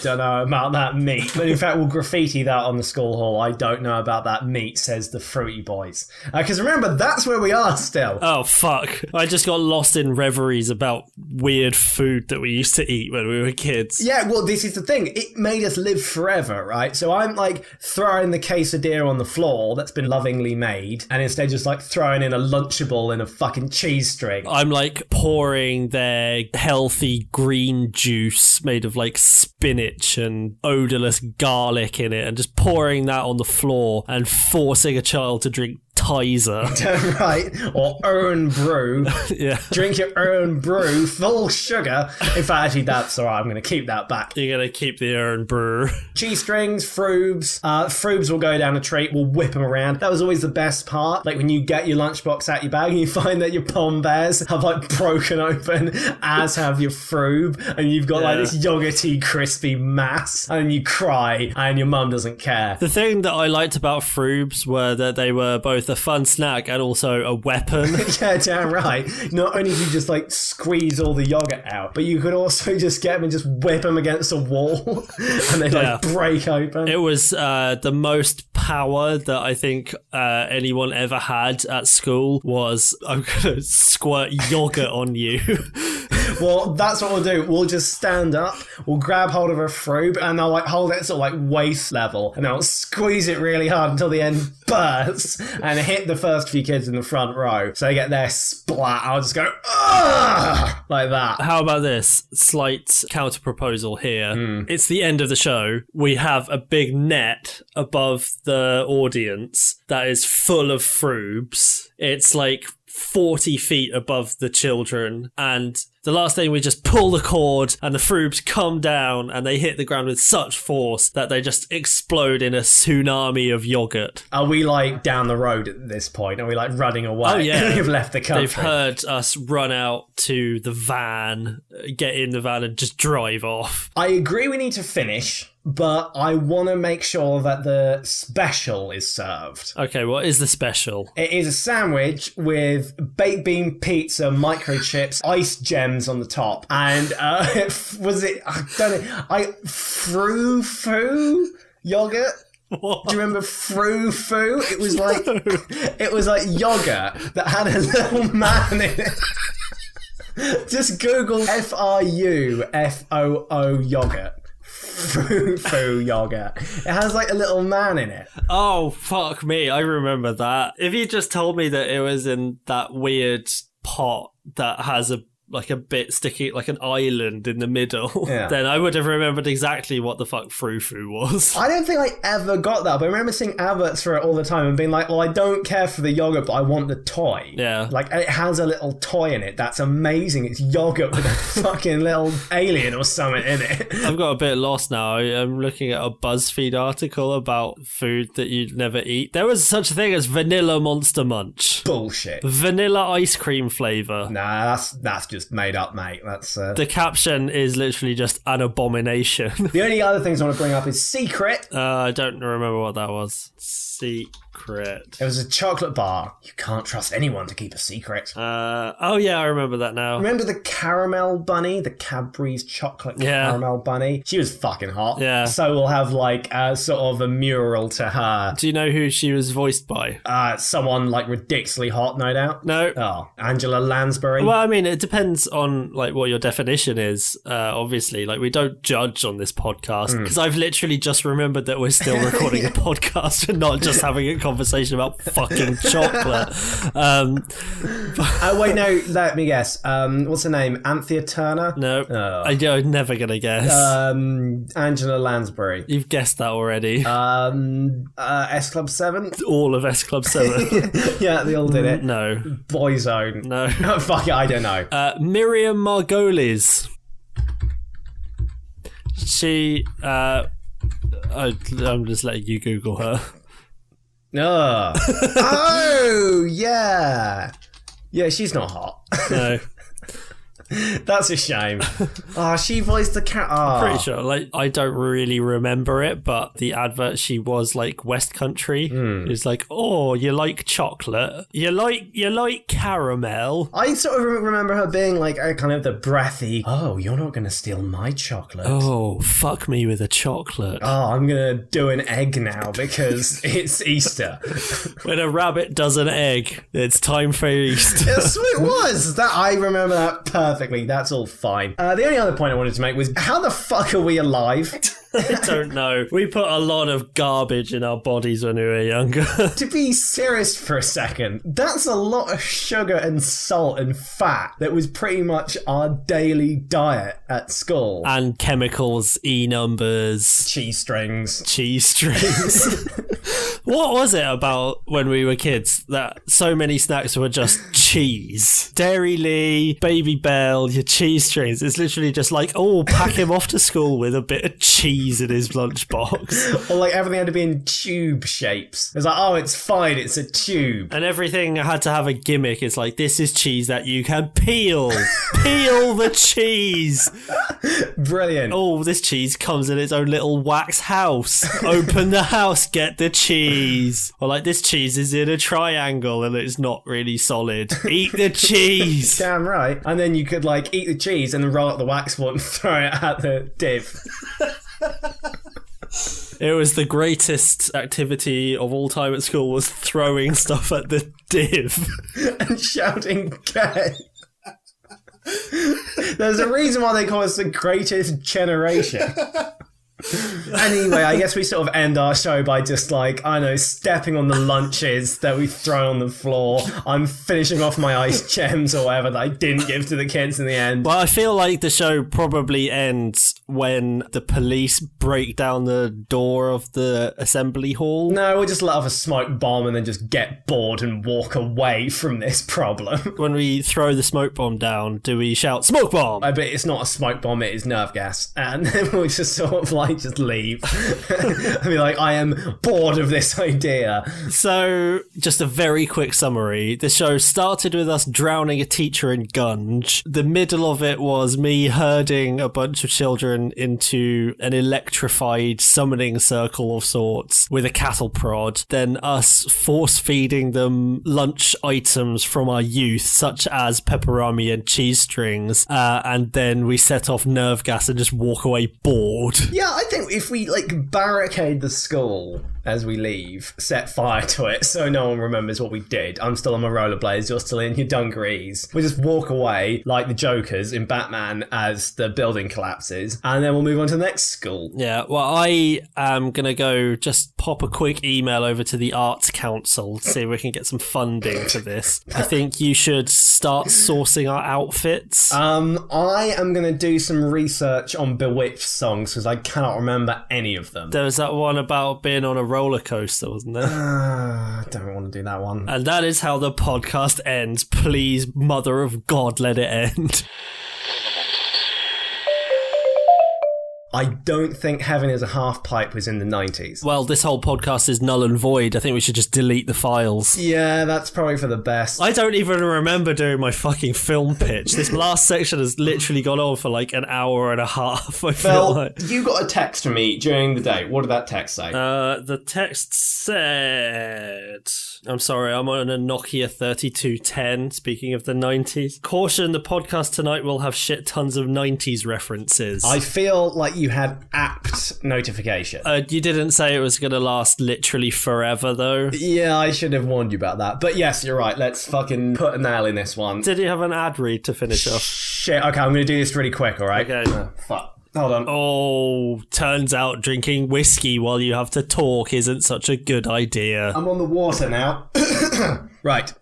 don't know about that meat. But in fact, we'll graffiti that on the school hall. I don't know about that meat, says the Frooiti Boyz. Because remember, that's where we are still. Oh, fuck. I just got lost in reveries about weird food that we used to eat eat when we were kids. Yeah, well, this is the thing. It made us live forever, right? So I'm like throwing the quesadilla on the floor that's been lovingly made, and instead just like throwing in a Lunchable in a fucking cheese string. I'm like pouring their healthy green juice made of like spinach and odorless garlic in it and just pouring that on the floor and forcing a child to drink Tizer. Right, or own brew. Yeah. Drink your own brew, full sugar. In fact, actually, that's all right. I'm going to keep that back. You're going to keep the urn brew. Cheese strings, Froobs. Froobs will go down a treat. We'll whip them around. That was always the best part. Like when you get your lunchbox out your bag and you find that your Pom Bears have like broken open, as have your Froob, and you've got like this yogurty, crispy mass, and you cry, and your mum doesn't care. The thing that I liked about Froobs were that they were both a fun snack and also a weapon. Yeah, damn right. Not only do you just like squeeze all the yogurt out, but you could also just get them and just whip them against a wall and they like break open. It was the most power that I think anyone ever had at school was, I'm going to squirt yogurt on you. Well, that's what we'll do. We'll just stand up, we'll grab hold of a Froob, and I'll like hold it at sort of like waist level, and I'll squeeze it really hard until the end bursts and hit the first few kids in the front row. So they get their splat. I'll just go, "Ugh!" like that. How about this? Slight counter proposal here. It's the end of the show. We have a big net above the audience that is full of Froobs. It's like 40 feet above the children, and the last thing, we just pull the cord and the Froobs come down and they hit the ground with such force that they just explode in a tsunami of yogurt. Are we like down the road at this point? Are we like running away? Oh yeah. We've left the country. They've heard us run out to the van, get in the van and just drive off. I agree we need to finish, but I want to make sure that the special is served. Okay, what is the special? It is a sandwich with baked bean pizza, microchips, ice gems on the top, and was it? I don't know. Frou-Fou yogurt. What? Do you remember Frou-Fou? It was like yogurt that had a little man in it. Just Google Frufoo yogurt. Frou-Fou yogurt. It has like a little man in it. Oh, fuck me. I remember that. If you just told me that it was in that weird pot that has a bit sticky, like an island in the middle, then I would have remembered exactly what the fuck Frou-Fou was. I don't think I ever got that, but I remember seeing adverts for it all the time and being like, well, I don't care for the yogurt, but I want the toy. Yeah. Like, it has a little toy in it. That's amazing. It's yogurt with a fucking little alien or something in it. I've got a bit lost now. I'm looking at a BuzzFeed article about food that you'd never eat. There was such a thing as Vanilla Monster Munch. Bullshit. Vanilla ice cream flavour. Nah, that's just made up, mate. That's the caption is literally just an abomination. The only other things I want to bring up is Secret. I don't remember what that was. Secret. It was a chocolate bar. You can't trust anyone to keep a secret. Oh yeah, I remember that now. Remember the caramel bunny? The Cadbury's chocolate caramel bunny? She was fucking hot. Yeah. So we'll have like sort of a mural to her. Do you know who she was voiced by? Someone like ridiculously hot, no doubt. No. Oh, Angela Lansbury. Well, I mean, it depends on like what your definition is. Obviously, like we don't judge on this podcast because I've literally just remembered that we're still recording a podcast and not just having a conversation about fucking chocolate. Wait, no, let me guess. What's her name? Anthea Turner? No, I'm never gonna guess. Angela Lansbury. You've guessed that already. S Club 7? All of S Club 7. Yeah, they all did it. No. Boyzone. No. Fuck it, I don't know. Miriam Margolyes. She, I'm just letting you Google her. Oh, yeah. Yeah, she's not hot. No. That's a shame. She voiced the cat. Pretty sure. Like, I don't really remember it, but the advert, she was like West Country. It's like, oh, you like chocolate? You like caramel? I sort of remember her being like a kind of the breathy. Oh, you're not going to steal my chocolate. Oh, fuck me with a chocolate. Oh, I'm going to do an egg now because it's Easter. When a rabbit does an egg, it's time for Easter. Yes, it was. I remember that perfectly. perfectly. That's all fine. The only other point I wanted to make was, how the fuck are we alive? I don't know. We put a lot of garbage in our bodies when we were younger. To be serious for a second, that's a lot of sugar and salt and fat that was pretty much our daily diet at school. And chemicals, E-numbers. Cheese strings. What was it about when we were kids that so many snacks were just cheese? Dairy Lee, Baby Bell, your cheese strings. It's literally just like, oh, pack him off to school with a bit of cheese in his lunchbox. Or like everything had to be in tube shapes. It's like, oh, it's fine, it's a tube. And everything had to have a gimmick. It's like, this is cheese that you can peel. Peel the cheese. Brilliant. Oh, this cheese comes in its own little wax house. Open the house, get the cheese. Or like, this cheese is in a triangle and it's not really solid. Eat the cheese. Damn right. And then you could like eat the cheese and then roll up the wax one and throw it at the div. It was the greatest activity of all time at school, was throwing stuff at the div. And shouting gay. There's a reason why they call us the greatest generation. Anyway, I guess we sort of end our show by just like, I don't know, stepping on the lunches that we throw on the floor. I'm finishing off my ice gems or whatever that I didn't give to the kids in the end. Well, I feel like the show probably ends when the police break down the door of the assembly hall. No, we'll just let off a smoke bomb and then just get bored and walk away from this problem. When we throw the smoke bomb down, do we shout, smoke bomb? I bet it's not a smoke bomb, it is nerve gas. And then we'll just sort of like just leave. I mean, like, I am bored of this idea. So, just a very quick summary. The show started with us drowning a teacher in gunge. The middle of it was me herding a bunch of children into an electrified summoning circle of sorts with a cattle prod. Then us force-feeding them lunch items from our youth, such as pepperoni and cheese strings. And then we set off nerve gas and just walk away bored. Yeah, I think if we like barricade the school as we leave, set fire to it so no one remembers what we did. I'm still on my rollerblades, you're still in your dungarees. We just walk away like the Jokers in Batman as the building collapses, and then we'll move on to the next school. Yeah, well, I am going to go just pop a quick email over to the Arts Council, see if we can get some funding for this. I think you should start sourcing our outfits. I am going to do some research on Bewitched songs because I cannot remember any of them. There was that one about being on a roller coaster, wasn't there? I don't want to do that one. And that is how the podcast ends. Please, Mother of God, let it end. I don't think Heaven is a Half Pipe was in the 90s. Well, this whole podcast is null and void. I think we should just delete the files. Yeah, that's probably for the best. I don't even remember doing my fucking film pitch. This last section has literally gone on for like an hour and a half. I feel like. You got a text from me during the day. What did that text say? The text said... I'm sorry, I'm on a Nokia 3210, speaking of the 90s. Caution, the podcast tonight will have shit tons of 90s references. I feel like you had apt notification. You didn't say it was going to last literally forever, though. Yeah, I should have warned you about that. But yes, you're right. Let's fucking put a nail in this one. Did you have an ad read to finish off? Shit, okay, I'm going to do this really quick, all right? Okay. Fuck. Hold on. Oh, turns out drinking whiskey while you have to talk isn't such a good idea. I'm on the water now. Right.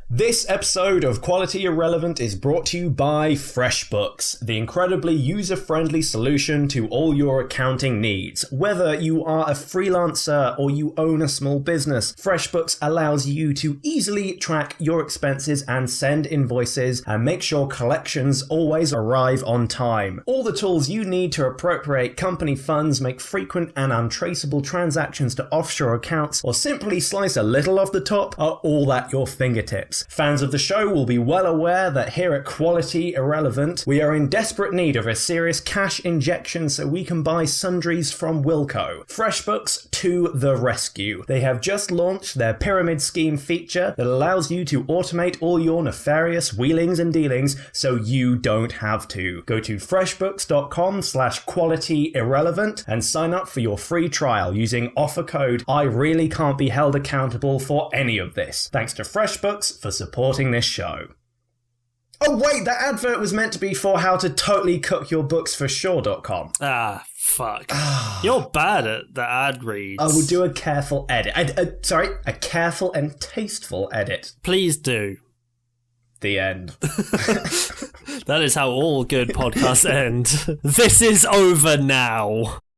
This episode of Quality Irrelevant is brought to you by FreshBooks, the incredibly user-friendly solution to all your accounting needs. Whether you are a freelancer or you own a small business, FreshBooks allows you to easily track your expenses and send invoices and make sure collections always arrive on time. All the tools you need to appropriate company funds, make frequent and untraceable transactions to offshore accounts, or simply slice a little off the top are all at your fingertips. Fans of the show will be well aware that here at Quality Irrelevant, we are in desperate need of a serious cash injection so we can buy sundries from Wilco. FreshBooks to the rescue. They have just launched their pyramid scheme feature that allows you to automate all your nefarious wheelings and dealings so you don't have to. Go to freshbooks.com/qualityirrelevant and sign up for your free trial using offer code I really can't be held accountable for any of this. Thanks to FreshBooks for supporting this show. Oh, wait, that advert was meant to be for how to totally cook your books for sure.com. Ah, fuck. You're bad at the ad reads. I will do a careful edit. A careful and tasteful edit. Please do. The end. That is how all good podcasts end. This is over now.